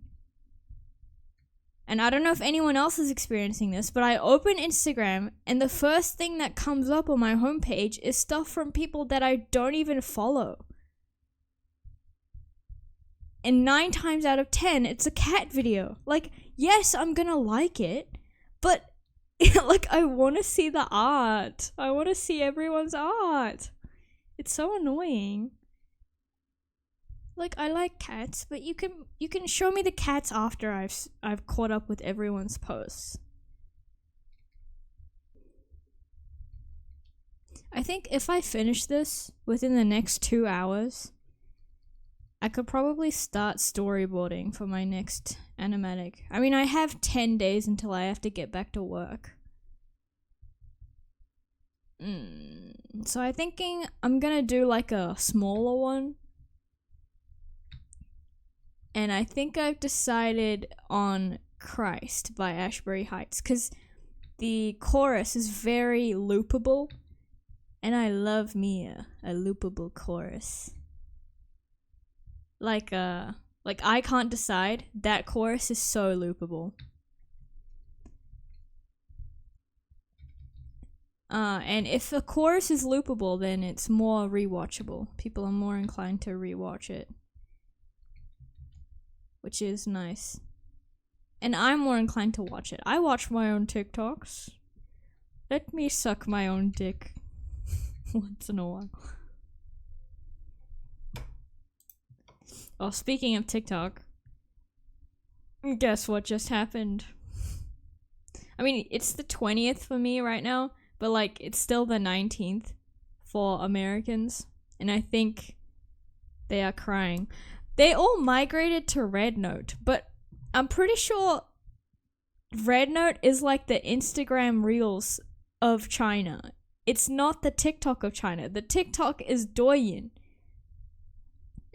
and I don't know if anyone else is experiencing this, but I open Instagram and the first thing that comes up on my homepage is stuff from people that I don't even follow. And 9 times out of 10, it's a cat video. Like, yes, I'm gonna like it, but like, I want to see the art. I want to see everyone's art. It's so annoying. Like, I like cats, but you can show me the cats after I've caught up with everyone's posts. I think if I finish this within the next 2 hours, I could probably start storyboarding for my next animatic. I mean, I have 10 days until I have to get back to work. So I'm thinking I'm gonna do like a smaller one. And I think I've decided on Christ by Ashbury Heights, because the chorus is very loopable, and I love me a loopable chorus. Like I Can't Decide, that chorus is so loopable. And if the chorus is loopable, then it's more rewatchable. People are more inclined to rewatch it, which is nice. And I'm more inclined to watch it. I watch my own TikToks. Let me suck my own dick once in a while. Oh, speaking of TikTok, guess what just happened? I mean, it's the 20th for me right now, but like, it's still the 19th for Americans, and I think they are crying. They all migrated to Red Note, but I'm pretty sure Red Note is like the Instagram Reels of China. It's not the TikTok of China. The TikTok is Douyin.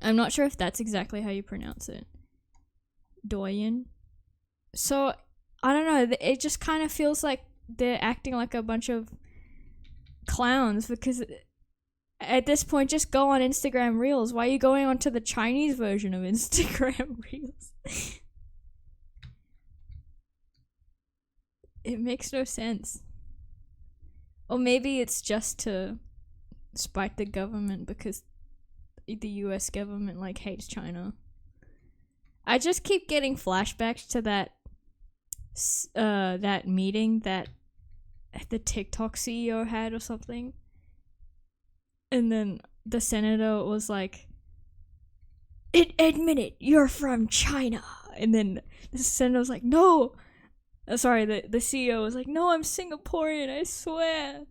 I'm not sure if that's exactly how you pronounce it. Douyin. So, I don't know. It just kind of feels like they're acting like a bunch of clowns, because at this point, just go on Instagram Reels. Why are you going on to the Chinese version of Instagram Reels? It makes no sense. Or maybe it's just to spite the government, because the US government like hates China. I just keep getting flashbacks to that meeting that the TikTok CEO had or something. And then the senator was like, admit it, you're from China. And then the senator was like, no, Sorry, the CEO was like, no, I'm Singaporean, I swear.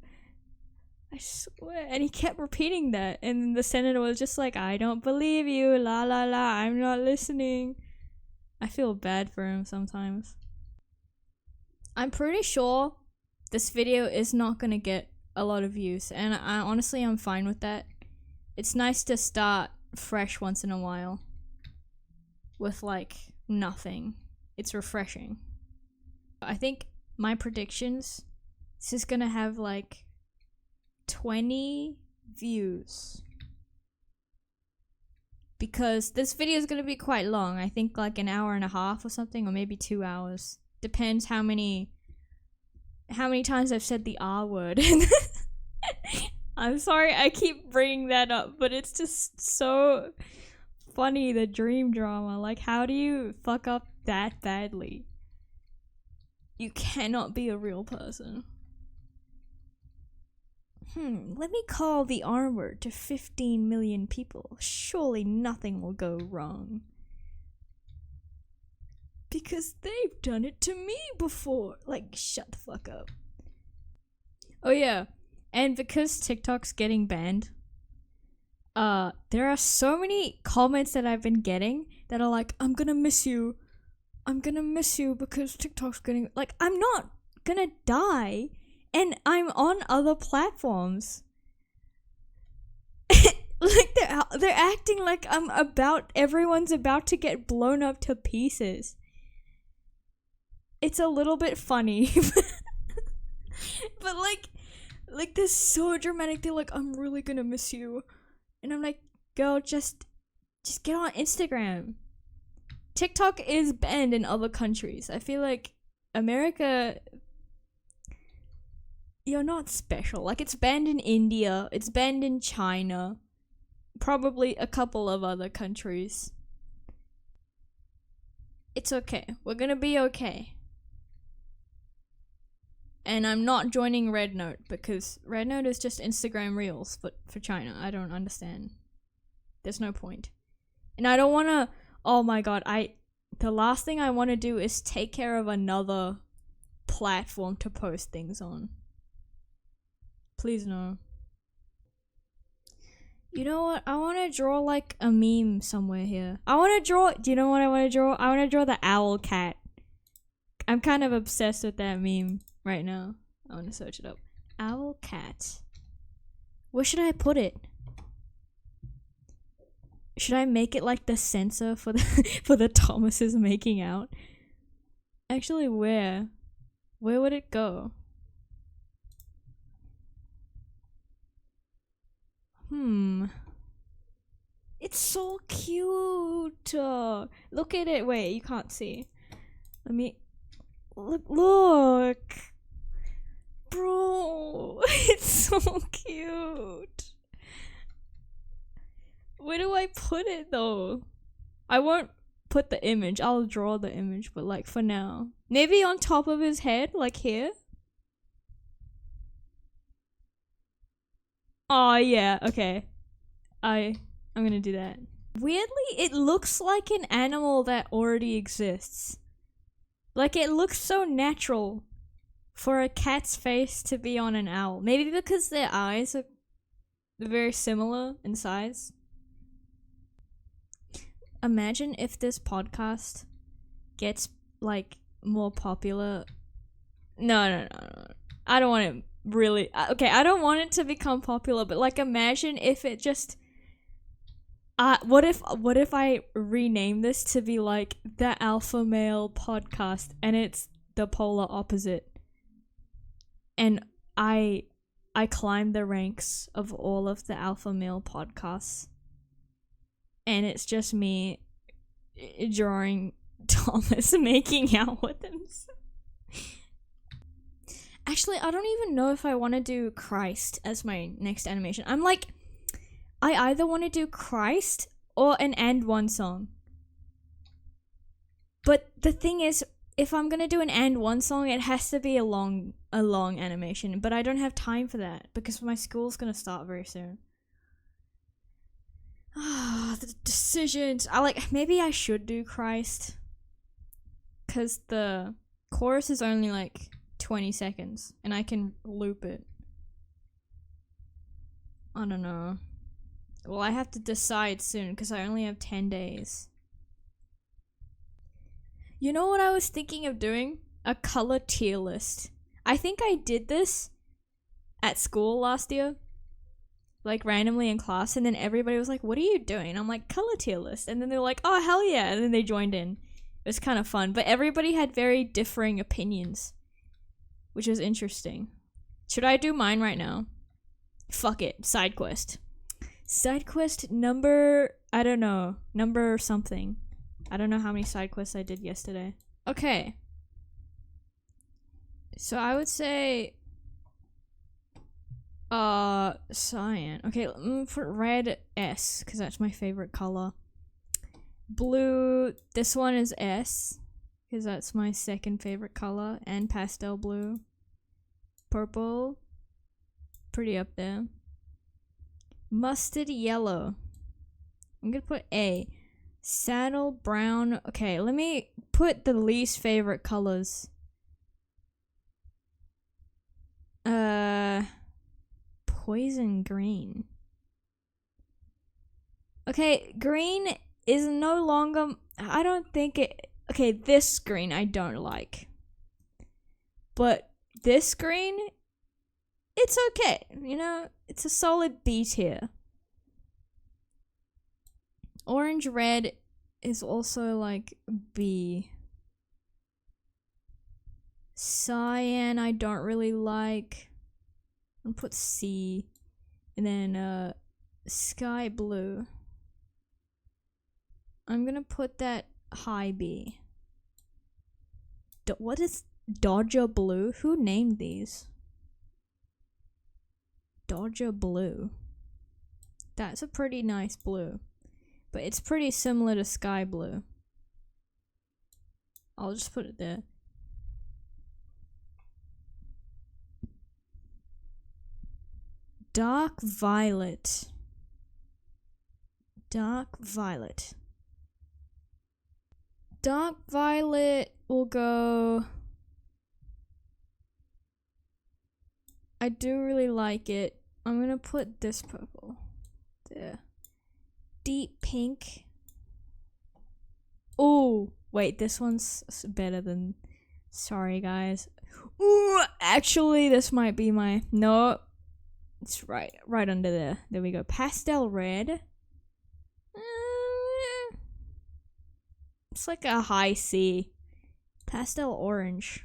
And he kept repeating that, and the senator was just like, I don't believe you, la la la, I'm not listening. I feel bad for him sometimes. I'm pretty sure this video is not gonna get a lot of views, and I honestly am fine with that. It's nice to start fresh once in a while with like nothing. It's refreshing. I think my predictions, this is gonna have like 20 views, because this video is gonna be quite long. I think like an hour and a half or something, or maybe 2 hours. Depends how many times I've said the R word. I'm sorry I keep bringing that up, but it's just so funny, the dream drama. Like, how do you fuck up that badly? You cannot be a real person. Let me call the R word to 15 million people. Surely nothing will go wrong. Because they've done it to me before. Like, shut the fuck up. Oh yeah, and because TikTok's getting banned, there are so many comments that I've been getting that are like, I'm gonna miss you because TikTok's getting, like, I'm not gonna die, and I'm on other platforms. Like, they're acting like everyone's about to get blown up to pieces. It's a little bit funny. But like they're so dramatic. They're like, I'm really gonna miss you. And I'm like, girl, just get on Instagram. TikTok is banned in other countries. I feel like America, you're not special. Like, it's banned in India, it's banned in China, probably a couple of other countries. It's okay. We're gonna be okay. And I'm not joining Red Note, because Red Note is just Instagram Reels for China. I don't understand. There's no point. And I don't want to... Oh my god, the last thing I want to do is take care of another platform to post things on. Please no. You know what? I want to draw like a meme somewhere here. I want to draw... Do you know what I want to draw? I want to draw the owl cat. I'm kind of obsessed with that meme right now. I want to search it up. Owl cat. Where should I put it? Should I make it like the sensor for the Thomases making out? Actually, where would it go? It's so cute. Look at it. Wait, you can't see. Let me look. Bro, it's so cute. Where do I put it though? I won't put the image. I'll draw the image, but like for now. Maybe on top of his head, like here. Oh yeah, okay. I'm gonna do that. Weirdly, it looks like an animal that already exists. Like, it looks so natural for a cat's face to be on an owl. Maybe because their eyes are very similar in size. Imagine if this podcast gets, like, more popular. No. I don't want it really... Okay, I don't want it to become popular, but, like, imagine if it just... what if I rename this to be, like, the Alpha Male Podcast, and it's the polar opposite? And I climb the ranks of all of the Alpha Male podcasts. And it's just me drawing Thomas making out with him. Actually, I don't even know if I want to do Christ as my next animation. I'm like, I either want to do Christ or an and one song. But the thing is, if I'm gonna do an and one song, it has to be a long animation. But I don't have time for that because my school's gonna start very soon. The decisions. Maybe I should do Christ. Cause the Chorus is only like 20 seconds, and I can loop it. I don't know. Well, I have to decide soon because I only have 10 days. You know what I was thinking of doing? A color tier list. I think I did this at school last year. Like randomly in class, and then everybody was like, what are you doing? I'm like, color tier list. And then they're like, oh, hell yeah. And then they joined in. It was kind of fun. But everybody had very differing opinions, which is interesting. Should I do mine right now? Fuck it. Side quest. Side quest number, I don't know, number something. I don't know how many side quests I did yesterday. Okay. So I would say, cyan. Okay, let me put red S, because that's my favorite color. Blue, this one is S, because that's my second favorite color, and pastel blue. Purple, pretty up there. Mustard yellow. I'm gonna put A. Saddle brown. Okay, let me put the least favorite colors. Poison green. Okay, green is no longer. I don't think it. Okay, this green I don't like. But this green, it's okay. You know, it's a solid B tier. Orange red is also like B. Cyan I don't really like. I'll put C. And then sky blue. I'm gonna put that high B. What is Dodger blue? Who named these? Dodger blue. That's a pretty nice blue. But it's pretty similar to sky blue. I'll just put it there. Dark violet. Dark violet. Dark violet will go. I do really like it. I'm gonna put this purple there. Deep pink. Oh, wait, this one's better than. Sorry, guys. Ooh, actually, this might be my. No, it's right under there. There we go. Pastel red. It's like a high C. Pastel orange.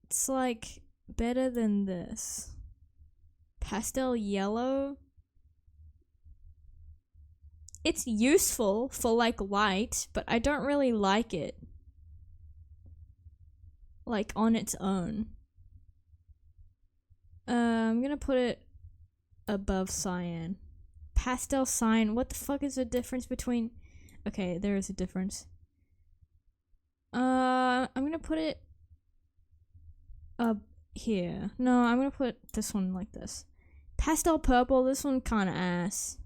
It's like better than this. Pastel yellow. It's useful for like light, but I don't really like it. Like on its own. I'm gonna put it above cyan. Pastel cyan. What the fuck is the difference between? Okay, there is a difference. I'm gonna put it up here. No, I'm gonna put this one like this. Pastel purple. This one kind of ass.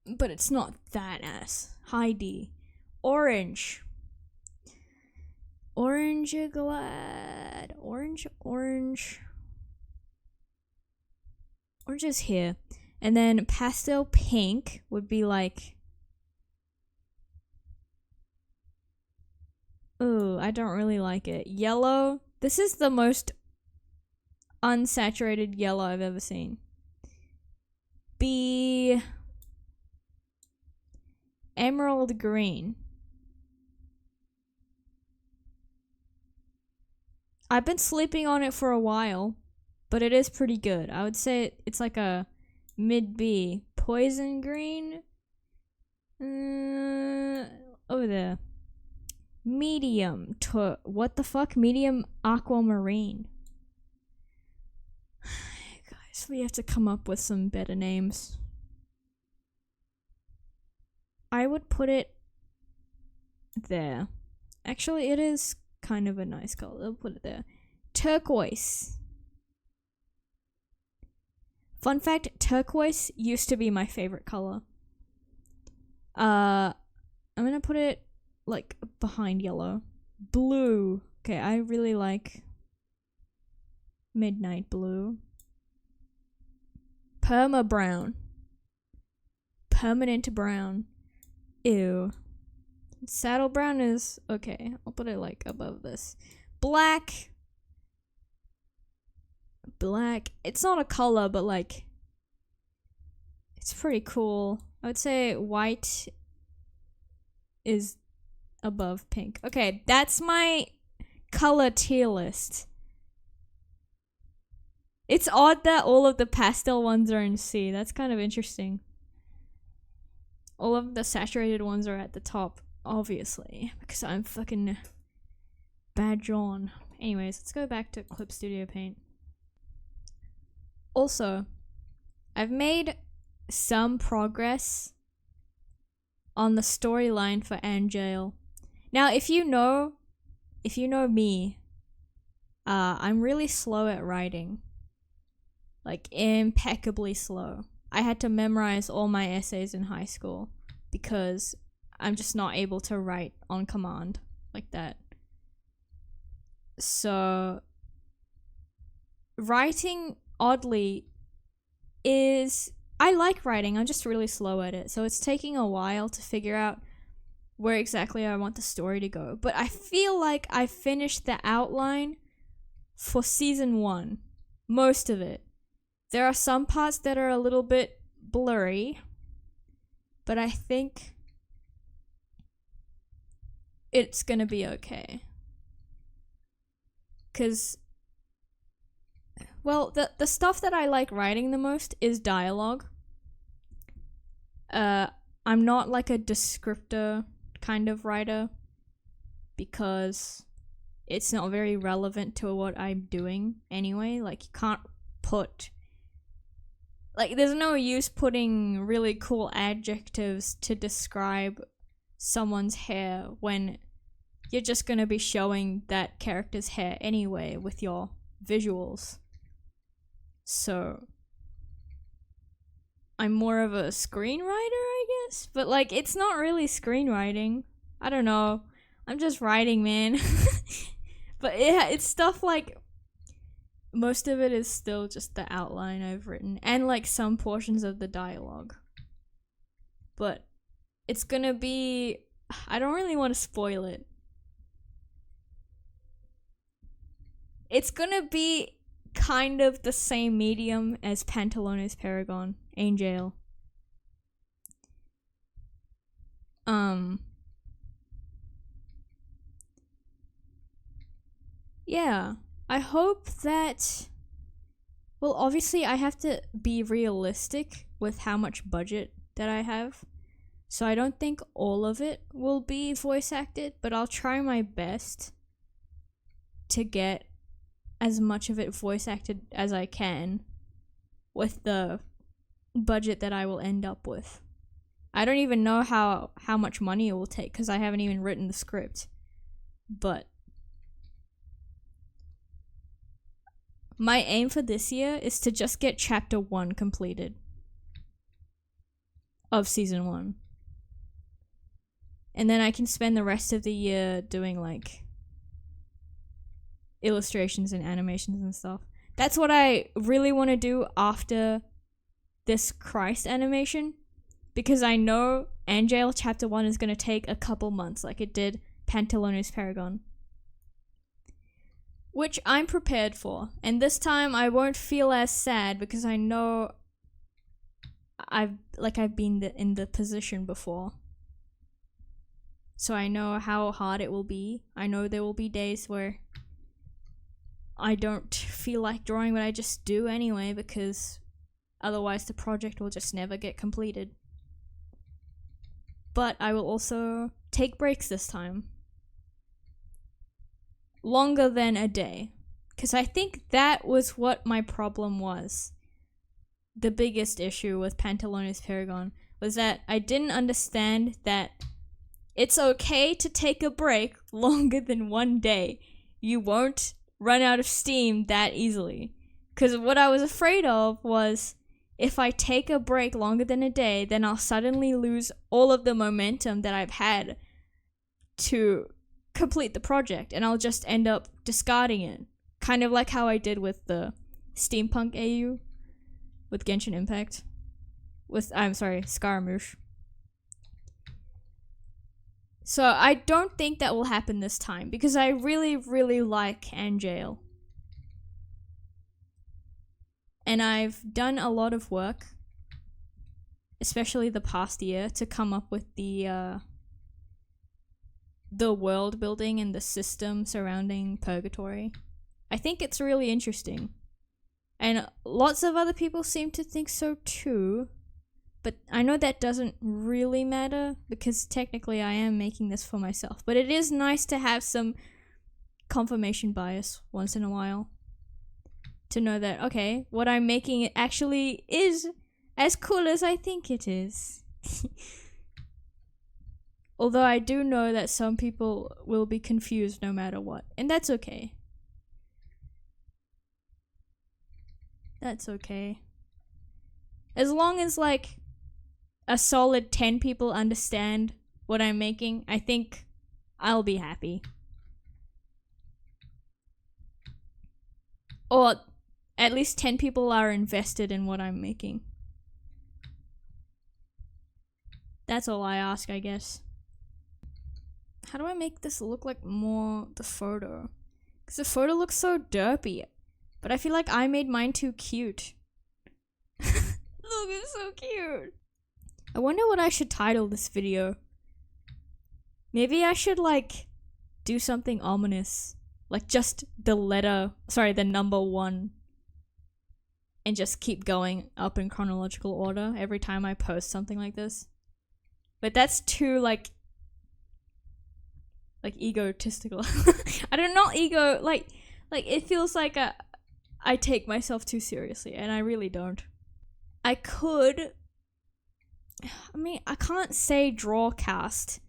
But it's not that ass. High D. Orange. Orange glad. Orange. Orange is here. And then pastel pink would be like. Ooh, I don't really like it. Yellow. This is the most unsaturated yellow I've ever seen. B. Emerald green. I've been sleeping on it for a while, but it is pretty good. I would say it's like a mid B. Poison green. Over there. Medium. What the fuck? Medium aquamarine. Guys, we have to come up with some better names. I would put it there. Actually, it is kind of a nice color. I'll put it there. Turquoise. Fun fact, turquoise used to be my favorite color. I'm gonna put it like behind yellow. Blue. Okay, I really like midnight blue. Perma brown. Permanent brown. Ew. Saddle brown is okay. I'll put it like above this. Black. Black. It's not a color, but like it's pretty cool. I would say white is above pink. Okay, that's my color tier list. It's odd that all of the pastel ones are in C. That's kind of interesting. All of the saturated ones are at the top, obviously, because I'm fucking bad John. Anyways, let's go back to Clip Studio Paint. Also, I've made some progress on the storyline for Angel. Now, if you know me, I'm really slow at writing. Like, impeccably slow. I had to memorize all my essays in high school because I'm just not able to write on command like that. So, writing, oddly, I like writing, I'm just really slow at it. So it's taking a while to figure out where exactly I want the story to go. But I feel like I finished the outline for season 1. Most of it. There are some parts that are a little bit blurry, but I think it's gonna be okay. Because, well, the stuff that I like writing the most is dialogue. I'm not like a descriptor kind of writer because it's not very relevant to what I'm doing anyway. Like, you can't put... Like, there's no use putting really cool adjectives to describe someone's hair when you're just gonna be showing that character's hair anyway with your visuals. So, I'm more of a screenwriter, I guess? But, like, it's not really screenwriting. I don't know. I'm just writing, man. But yeah, it's stuff like... Most of it is still just the outline I've written, and like some portions of the dialogue. But it's gonna be... I don't really want to spoil it. It's gonna be kind of the same medium as Pantalones Paragon, Angel. Yeah. I hope that... Well, obviously I have to be realistic with how much budget that I have. So I don't think all of it will be voice acted, but I'll try my best to get as much of it voice acted as I can with the budget that I will end up with. I don't even know how much money it will take because I haven't even written the script. But my aim for this year is to just get chapter 1 completed of season 1. And then I can spend the rest of the year doing like illustrations and animations and stuff. That's what I really want to do after this Christ animation, because I know Angel chapter 1 is going to take a couple months like it did Pantalones Paragon. Which I'm prepared for. And this time I won't feel as sad because I know I've been in the position before. So I know how hard it will be. I know there will be days where I don't feel like drawing, but I just do anyway because otherwise the project will just never get completed. But I will also take breaks this time. Longer than a day. Because I think that was what my problem was. The biggest issue with Pantalones Paragon was that I didn't understand that it's okay to take a break longer than 1 day. You won't run out of steam that easily. Because what I was afraid of was if I take a break longer than a day, then I'll suddenly lose all of the momentum that I've had to complete the project, and I'll just end up discarding it. Kind of like how I did with the Steampunk AU with Genshin Impact. Scaramouche. So I don't think that will happen this time because I really, really like Angel. And I've done a lot of work, especially the past year, to come up with the world building and the system surrounding Purgatory. I think it's really interesting. And lots of other people seem to think so too. But I know that doesn't really matter because technically I am making this for myself. But it is nice to have some confirmation bias once in a while. To know that, okay, what I'm making actually is as cool as I think it is. Although I do know that some people will be confused no matter what. And that's okay. That's okay. As long as, like, a solid 10 people understand what I'm making, I think I'll be happy. Or at least 10 people are invested in what I'm making. That's all I ask, I guess. How do I make this look like more the photo? Because the photo looks so derpy. But I feel like I made mine too cute. Look, it's so cute. I wonder what I should title this video. Maybe I should, like, do something ominous. Like, just the number 1. And just keep going up in chronological order every time I post something like this. But that's too, like egotistical. I don't know, ego, like it feels like I take myself too seriously, and I really don't. I can't say Drawcast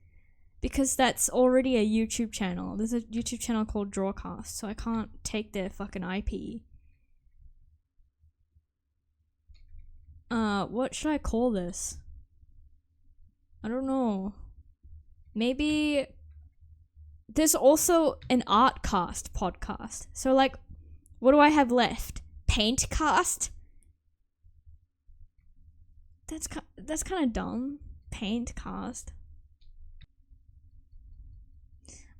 because that's already a YouTube channel. There's a YouTube channel called Drawcast, so I can't take their fucking IP. What should I call this? I don't know. Maybe there's also an Artcast podcast. So, like, what do I have left? Paintcast? That's kind of dumb. Paintcast.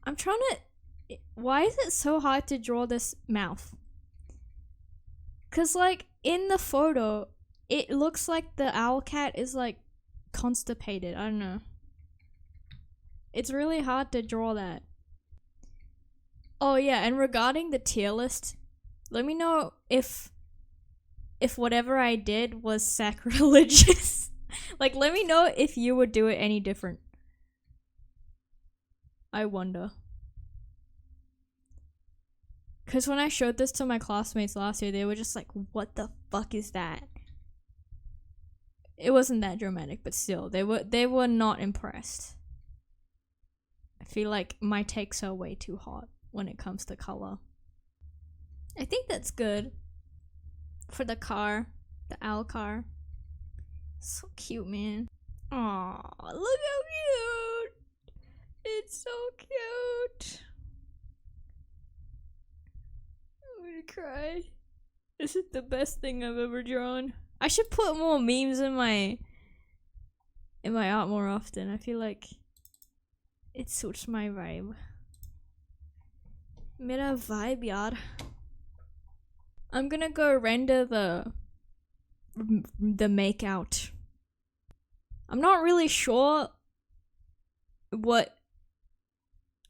I'm trying to... Why is it so hard to draw this mouth? Because, like, in the photo, it looks like the owl cat is, like, constipated. I don't know. It's really hard to draw that. Oh, yeah, and regarding the tier list, let me know if whatever I did was sacrilegious. Like, let me know if you would do it any different. I wonder. Because when I showed this to my classmates last year, they were just like, what the fuck is that? It wasn't that dramatic, but still, they were not impressed. I feel like my takes are way too hot when it comes to color. I think that's good. For the car. The owl car. So cute, man. Aww, look how cute! It's so cute! I'm gonna cry. This is the best thing I've ever drawn. I should put more memes in my art more often. I feel like it suits my vibe. Mera vibe, yaar. I'm gonna go render the makeout. I'm not really sure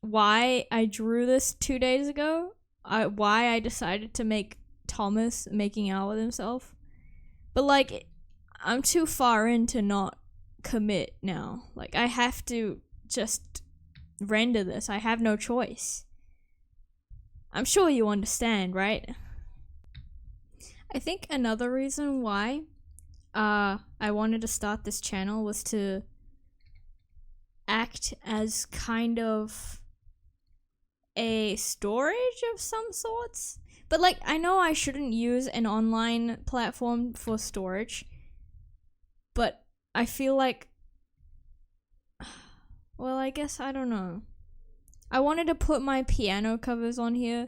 why I drew this 2 days ago. Why I decided to make Thomas making out with himself. But, like, I'm too far in to not commit now. Like, I have to just render this. I have no choice. I'm sure you understand, right? I think another reason why I wanted to start this channel was to act as kind of a storage of some sorts. But like, I know I shouldn't use an online platform for storage, but I feel like, well, I guess, I don't know. I wanted to put my piano covers on here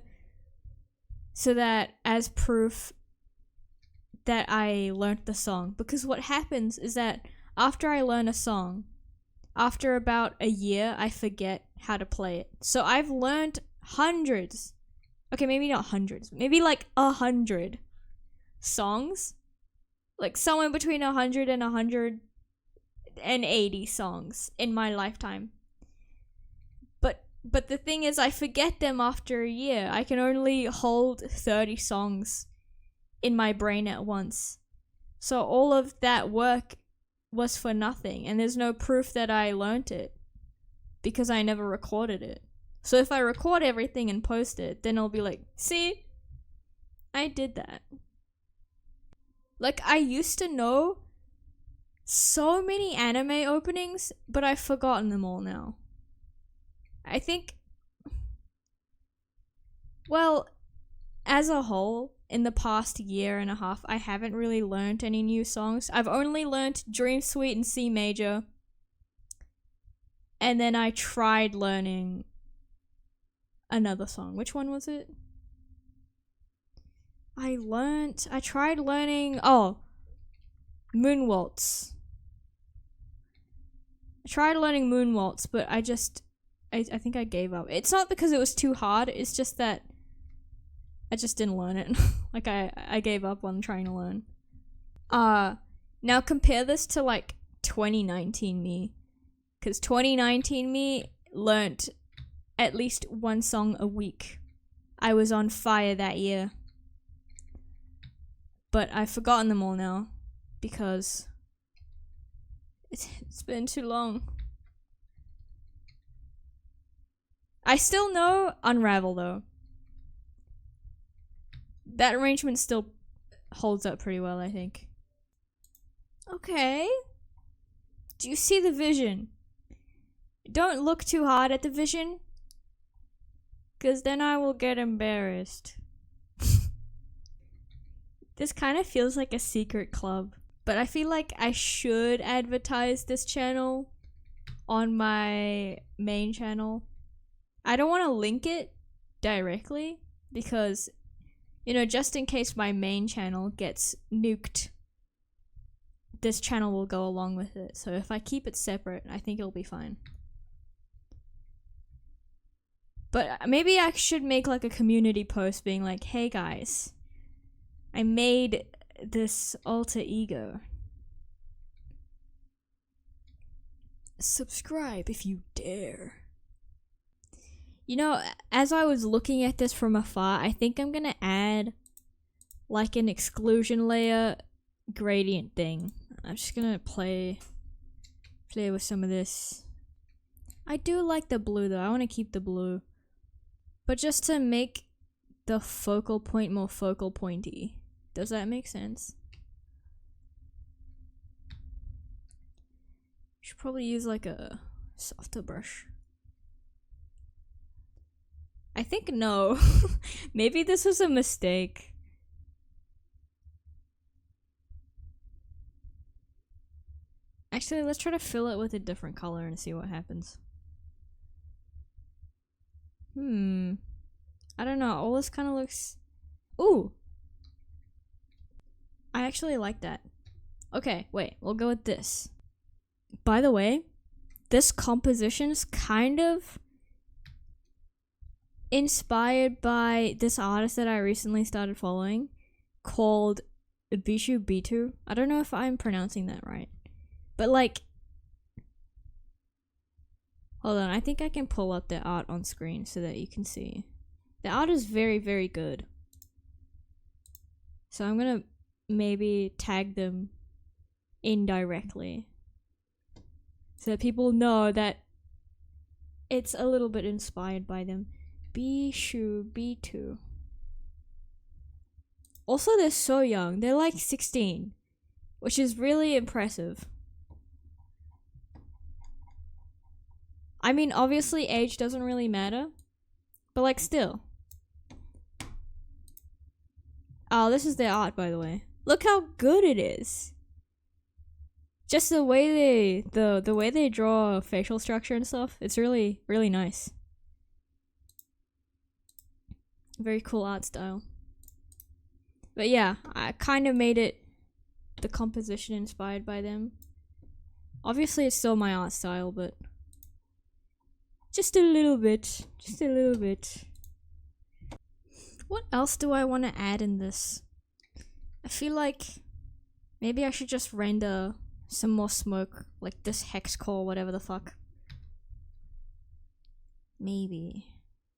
so that as proof that I learned the song. Because what happens is that after I learn a song, after about a year, I forget how to play it. So I've learned hundreds. Okay, maybe not hundreds. Maybe like 100 songs. Like somewhere between 100 and 180 songs in my lifetime. But the thing is, I forget them after a year. I can only hold 30 songs in my brain at once. So all of that work was for nothing, and there's no proof that I learnt it because I never recorded it. So if I record everything and post it, then I'll be like, see, I did that. Like, I used to know so many anime openings, but I've forgotten them all now. I think, well, as a whole, in the past year and a half, I haven't really learned any new songs. I've only learned Dream Suite in C major. And then I tried learning another song. Which one was it? I tried learning, Moon Waltz. I tried learning Moon Waltz, but I think I gave up. It's not because it was too hard, it's just that I just didn't learn it. Like, I gave up on trying to learn. Now compare this to, like, 2019 me. Because 2019 me learnt at least one song a week. I was on fire that year. But I've forgotten them all now. Because it's been too long. I still know Unravel, though. That arrangement still holds up pretty well, I think. Okay. Do you see the vision? Don't look too hard at the vision, because then I will get embarrassed. This kind of feels like a secret club, but I feel like I should advertise this channel on my main channel. I don't want to link it directly, because, you know, just in case my main channel gets nuked, this channel will go along with it. So if I keep it separate, I think it'll be fine. But maybe I should make like a community post being like, hey guys, I made this alter ego. Subscribe if you dare. You know, as I was looking at this from afar, I think I'm gonna add like an exclusion layer gradient thing. I'm just gonna play with some of this. I do like the blue though. I want to keep the blue. But just to make the focal point more focal pointy. Does that make sense? Should probably use like a softer brush. I think no. Maybe this was a mistake. Actually, let's try to fill it with a different color and see what happens. I don't know. All this kind of looks... Ooh! I actually like that. Okay, wait. We'll go with this. By the way, this composition's kind of inspired by this artist that I recently started following called Bishu Bitu. I don't know if I'm pronouncing that right. But like... Hold on, I think I can pull up the art on screen so that you can see. The art is very, very good. So I'm gonna maybe tag them indirectly so that people know that it's a little bit inspired by them. Bishu B2. Also, they're so young. They're like 16, which is really impressive. I mean, obviously age doesn't really matter, but like still. Oh, this is their art, by the way. Look how good it is. Just the way the way they draw facial structure and stuff, it's really, really nice. Very cool art style. But yeah, I kind of made it the composition inspired by them. Obviously, it's still my art style, but just a little bit. Just a little bit. What else do I want to add in this? I feel like maybe I should just render some more smoke, like this hex core, whatever the fuck. Maybe.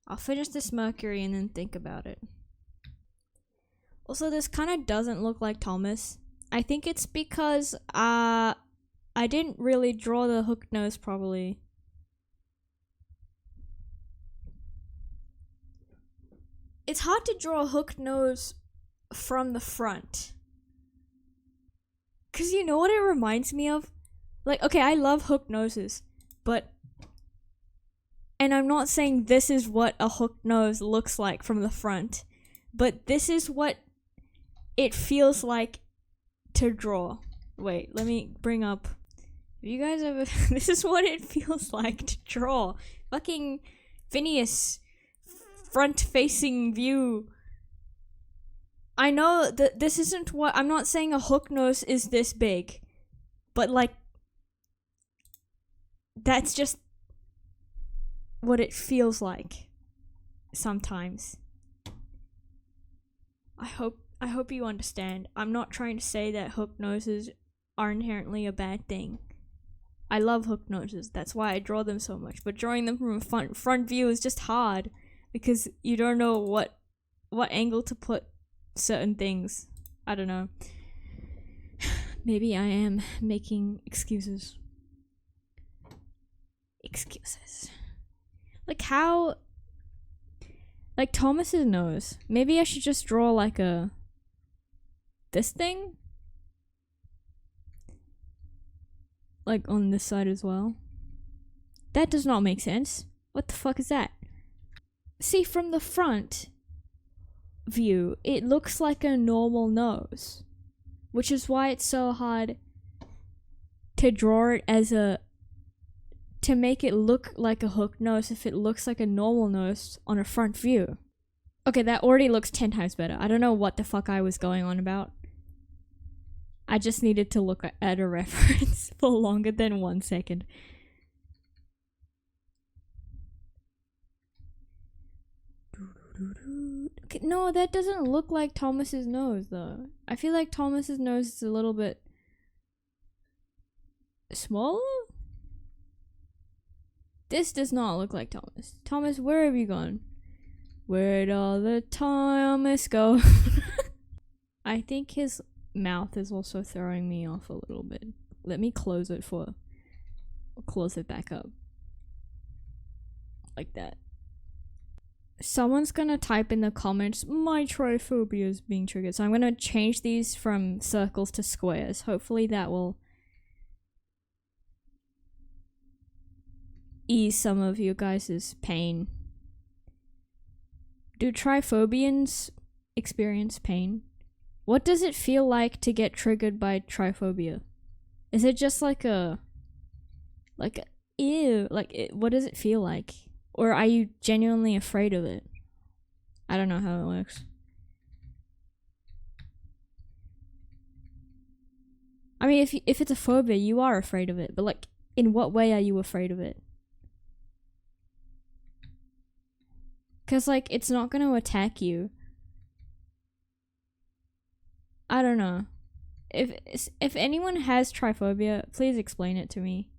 I'll finish this Mercury and then think about it. Also, this kind of doesn't look like Thomas. I think it's because I didn't really draw the hooked nose properly. It's hard to draw a hooked nose from the front. Cause you know what it reminds me of? Like, okay, I love hooked noses, but... And I'm not saying this is what a hooked nose looks like from the front, but this is what it feels like to draw. Wait, let me bring up... Have you guys ever... This is what it feels like to draw. Fucking Phineas front-facing view. I know that this isn't what... I'm not saying a hook nose is this big. But, like... That's just... what it feels like. Sometimes. I hope you understand. I'm not trying to say that hook noses are inherently a bad thing. I love hook noses. That's why I draw them so much. But drawing them from a front view is just hard. Because you don't know what angle to put certain things. I don't know. Maybe I am making excuses. Like how... Like Thomas's nose. Maybe I should just draw like a... this thing? Like on this side as well. That does not make sense. What the fuck is that? See, from the front view, it looks like a normal nose. Which is why it's so hard to draw it as a... to make it look like a hooked nose if it looks like a normal nose on a front view. Okay, that already looks 10 times better. I don't know what the fuck I was going on about. I just needed to look at a reference for longer than 1 second. Okay, no, that doesn't look like Thomas's nose, though. I feel like Thomas's nose is a little bit... smaller? This does not look like Thomas. Thomas, where have you gone? Where'd all the Thomas go? I think his mouth is also throwing me off a little bit. Let me close it I'll close it back up. Like that. Someone's gonna type in the comments, my tryphobia is being triggered. So I'm gonna change these from circles to squares. Hopefully that will ease some of you guys' pain. Do tryphobians experience pain? What does it feel like to get triggered by tryphobia? Is it just like a ew, what does it feel like? Or are you genuinely afraid of it? I don't know how it works. I mean, if it's a phobia, you are afraid of it, but like, in what way are you afraid of it? Because, like, it's not going to attack you. I don't know. If anyone has tryphobia, please explain it to me.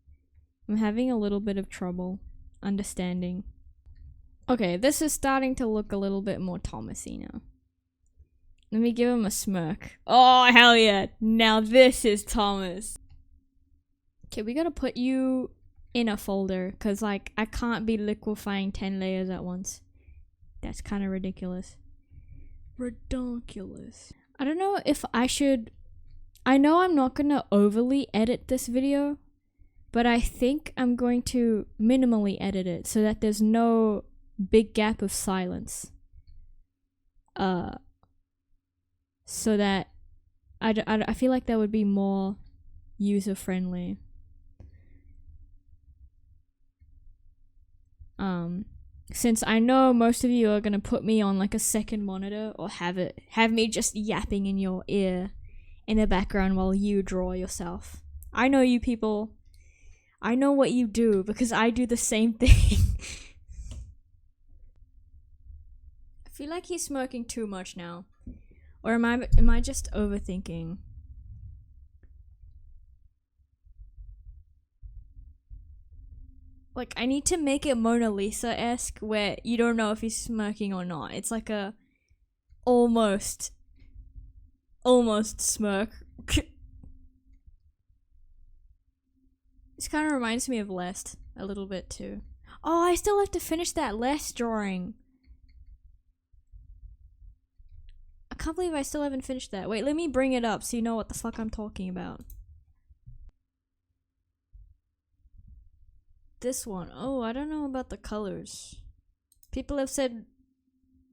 I'm having a little bit of trouble understanding. Okay, this is starting to look a little bit more Thomasy now. Let me give him a smirk. Oh, hell yeah. Now this is Thomas. Okay, we gotta put you in a folder, because, like, I can't be liquefying 10 layers at once. That's kind of ridiculous. Redonkulous. I don't know if I should... I know I'm not gonna overly edit this video, but I think I'm going to minimally edit it so that there's no big gap of silence. so that I feel like that would be more user friendly. Since I know most of you are gonna put me on like a second monitor or have me just yapping in your ear in the background while you draw yourself. I know you people. I know what you do because I do the same thing. I feel like he's smoking too much now. Or am I just overthinking? Like, I need to make it Mona Lisa-esque where you don't know if he's smirking or not. It's like a almost smirk. This kind of reminds me of Lest a little bit too. Oh, I still have to finish that Lest drawing. I can't believe I still haven't finished that. Wait, let me bring it up so you know what the fuck I'm talking about. This one. Oh, I don't know about the colors. People have said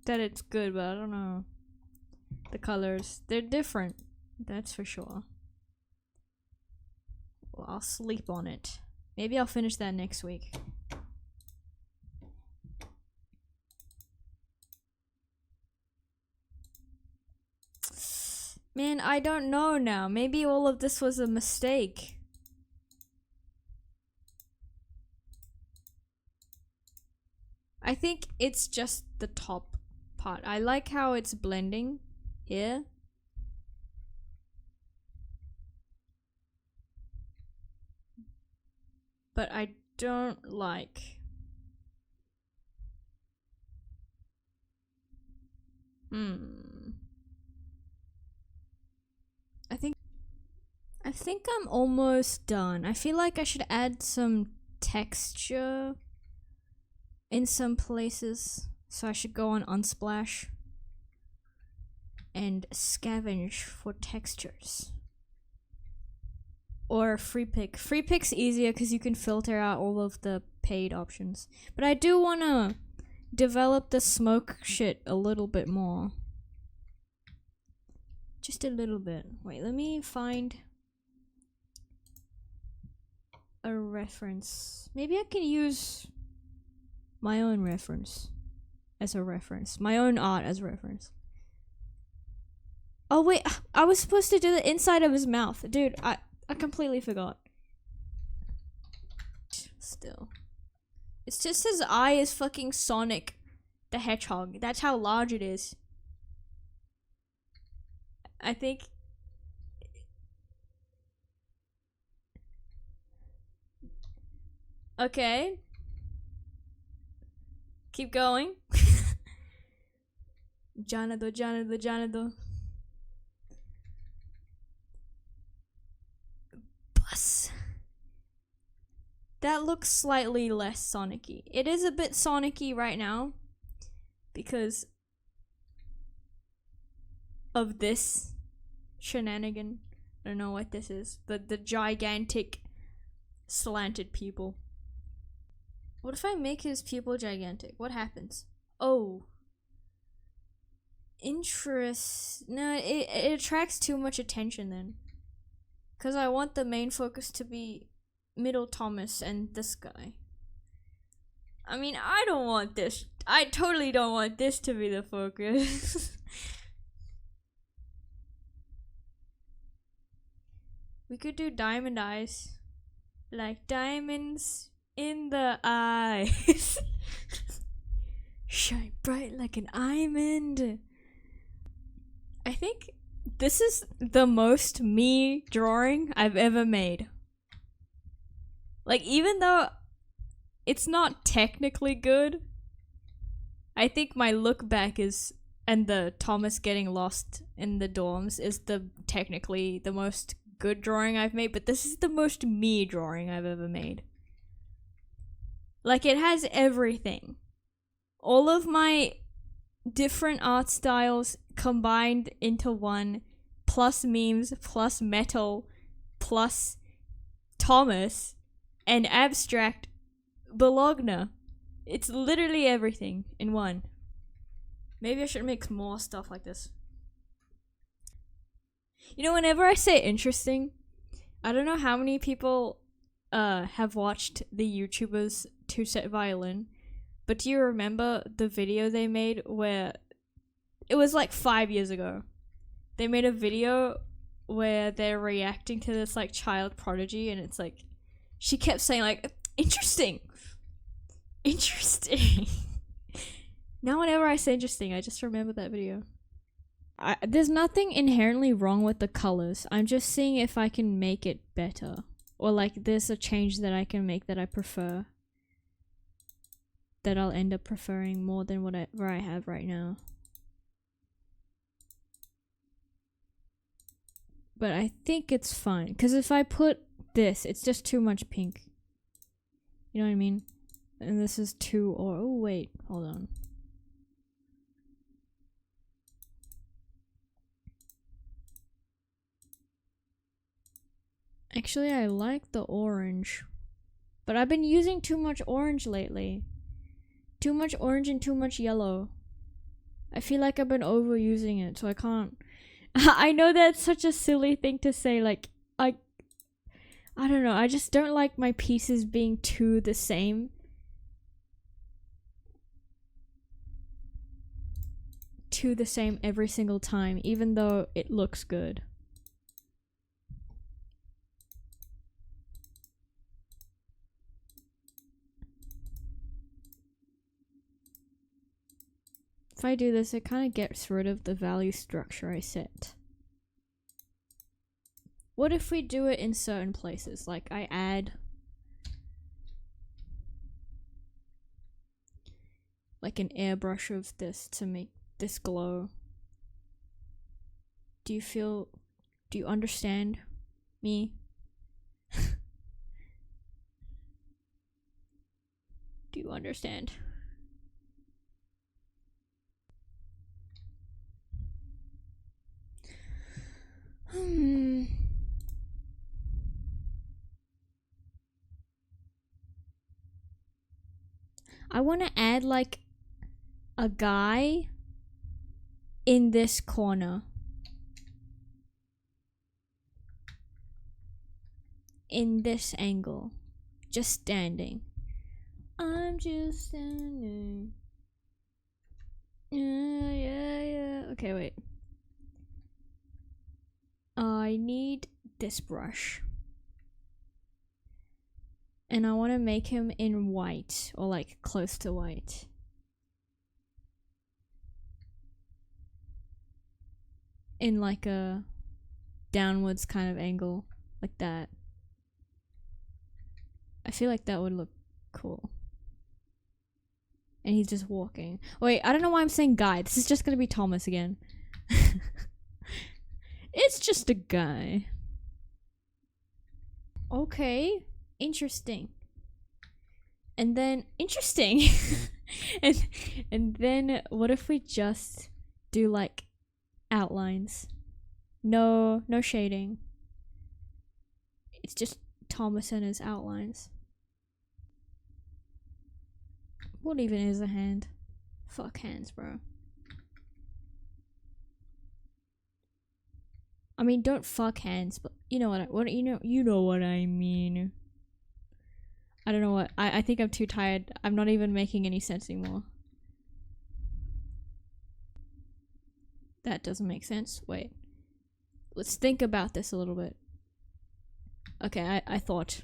that it's good, but I don't know. The colors, they're different. That's for sure. Well, I'll sleep on it. Maybe I'll finish that next week. Man, I don't know now. Maybe all of this was a mistake. I think it's just the top part. I like how it's blending here. But I don't like... I think I'm almost done. I feel like I should add some texture in some places. So I should go on Unsplash and scavenge for textures. Or Free Pick. Free Pick's easier because you can filter out all of the paid options. But I do want to develop the smoke shit a little bit more. Just a little bit. Wait, let me find a reference. Maybe I can use my own reference as a reference. My own art as a reference. Oh wait, I was supposed to do the inside of his mouth. Dude, I completely forgot. Still. It's just his eye is fucking Sonic the Hedgehog. That's how large it is. I think... Okay. Keep going. Janado. Bus. That looks slightly less Sonic-y. It is a bit Sonic-y right now because of this shenanigan. I don't know what this is. The gigantic slanted pupil. What if I make his pupil gigantic? What happens? Oh. No, it attracts too much attention then. Because I want the main focus to be Middle Thomas and this guy. I mean, I don't want this. I totally don't want this to be the focus. We could do diamond eyes. Like diamonds in the eyes. Shine bright like an diamond. I think this is the most me drawing I've ever made. Like, even though it's not technically good, I think my look back is, and the Thomas getting lost in the dorms is technically the most good drawing I've made, but this is the most me drawing I've ever made. Like, it has everything. All of my different art styles combined into one, plus memes, plus metal, plus Thomas, and abstract Bologna. It's literally everything in one. Maybe I should make more stuff like this. You know, whenever I say interesting, I don't know how many people have watched the YouTubers Two Set Violin, but do you remember the video they made where it was like 5 years ago? They made a video where they're reacting to this like child prodigy, and it's like she kept saying like interesting. Now whenever I say interesting, I just remember that video. There's nothing inherently wrong with the colors. I'm just seeing if I can make it better. Or like there's a change that I can make that I prefer. That I'll end up preferring more than whatever I have right now. But I think it's fine. Because if I put this, it's just too much pink. You know what I mean? And this is too, or oh wait, hold on. Actually, I like the orange. But I've been using too much orange lately. Too much orange and too much yellow. I feel like I've been overusing it, so I can't. I know that's such a silly thing to say, like, I don't know, I just don't like my pieces being too the same. Too the same every single time, even though it looks good. If I do this, it kind of gets rid of the value structure I set. What if we do it in certain places? Like I add like an airbrush of this to make this glow. Do you understand me? Do you understand? I want to add like a guy in this corner. In this angle. Just standing. I'm just standing. Yeah. Okay, wait. I need this brush. And I want to make him in white, or like close to white. In like a downwards kind of angle, like that. I feel like that would look cool. And he's just walking. Wait, I don't know why I'm saying guy. This is just gonna be Thomas again. It's just a guy. Okay, interesting. And then interesting. and then what if we just do like outlines? No shading. It's just Thomas and his outlines. What even is a hand? Fuck hands, bro. I mean, don't fuck hands, but you know you know what I mean. I don't know what. I think I'm too tired. I'm not even making any sense anymore. That doesn't make sense. Wait. Let's think about this a little bit. Okay, I thunk.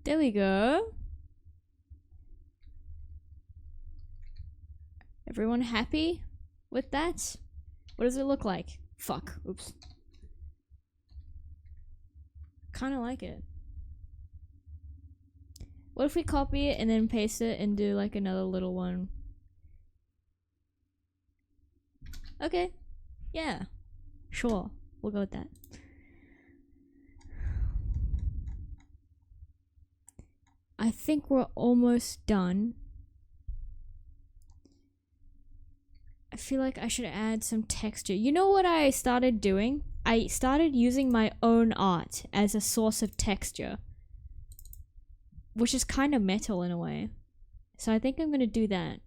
There we go. Everyone happy with that? What does it look like? Fuck. Oops. Kinda like it. What if we copy it and then paste it and do like another little one? Okay. Yeah. Sure. We'll go with that. I think we're almost done. I feel like I should add some texture. You know what I started doing? I started using my own art as a source of texture. which is kind of metal in a way. So I think I'm gonna do that.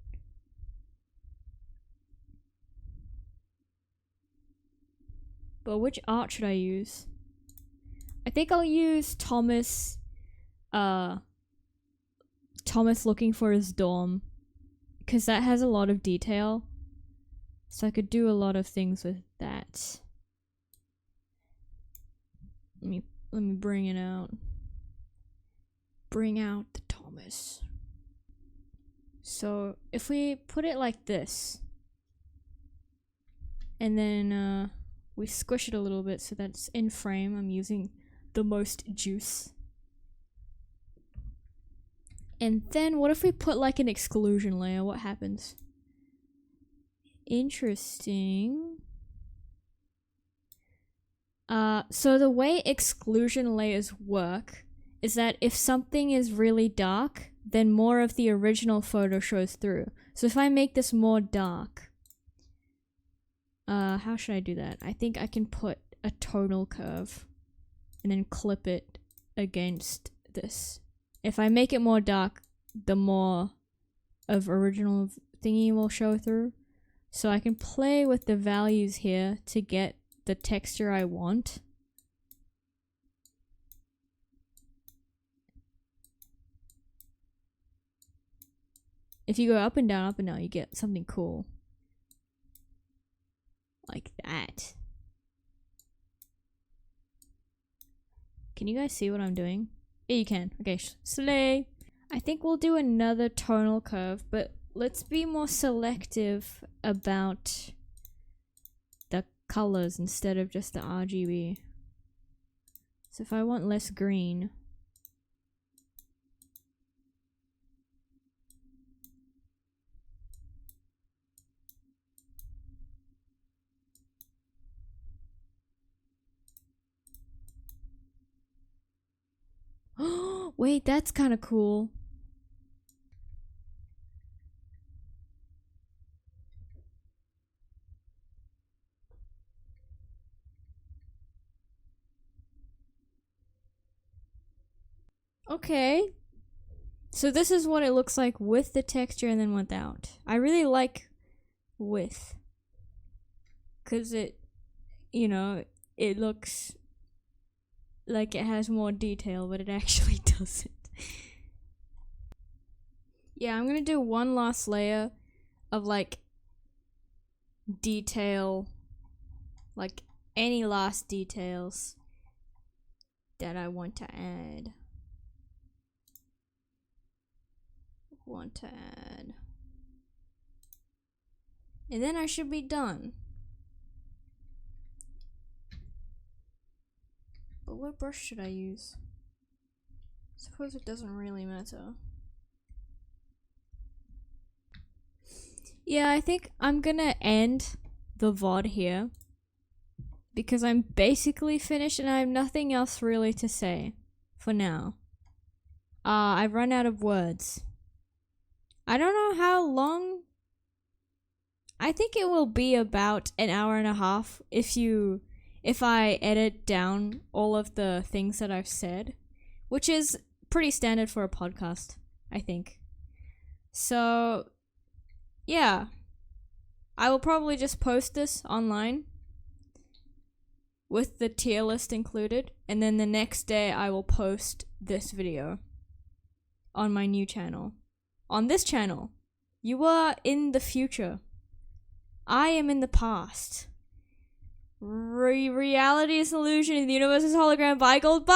But which art should I use? I think I'll use Thomas looking for his dorm, because that has a lot of detail. So I could do a lot of things with that. Let me bring it out. Bring out the Thomas. So if we put it like this, and then we squish it a little bit so that's in frame, I'm using the most juice. And then what if we put like an exclusion layer? What happens? Interesting. So the way exclusion layers work is that if something is really dark, then more of the original photo shows through. So if I make this more dark, how should I do that? I think I can put a tonal curve and then clip it against this. If I make it more dark, the more of original thingy will show through. So I can play with the values here to get the texture I want. If you go up and down, you get something cool. Like that. Can you guys see what I'm doing? Yeah, you can. Okay, slay. I think we'll do another tonal curve, but let's be more selective about the colors instead of just the RGB. So if I want less green, wait, that's kind of cool. Okay. So this is what it looks like with the texture and then without. I really like with. Because it, you know, it looks like it has more detail, but it actually doesn't. Yeah, I'm gonna do one last layer of like detail, like any last details that I want to add. And then I should be done. But what brush should I use? Suppose it doesn't really matter. Yeah, I think I'm gonna end the VOD here, because I'm basically finished and I have nothing else really to say for now. I've run out of words. I don't know how long. I think it will be about an hour and a half if I edit down all of the things that I've said, which is pretty standard for a podcast, I think. So, yeah. I will probably just post this online with the tier list included, and then the next day I will post this video on my new channel. On this channel. You are in the future. I am in the past. Reality is an illusion, the universe is hologram. Bye, gold. Bye.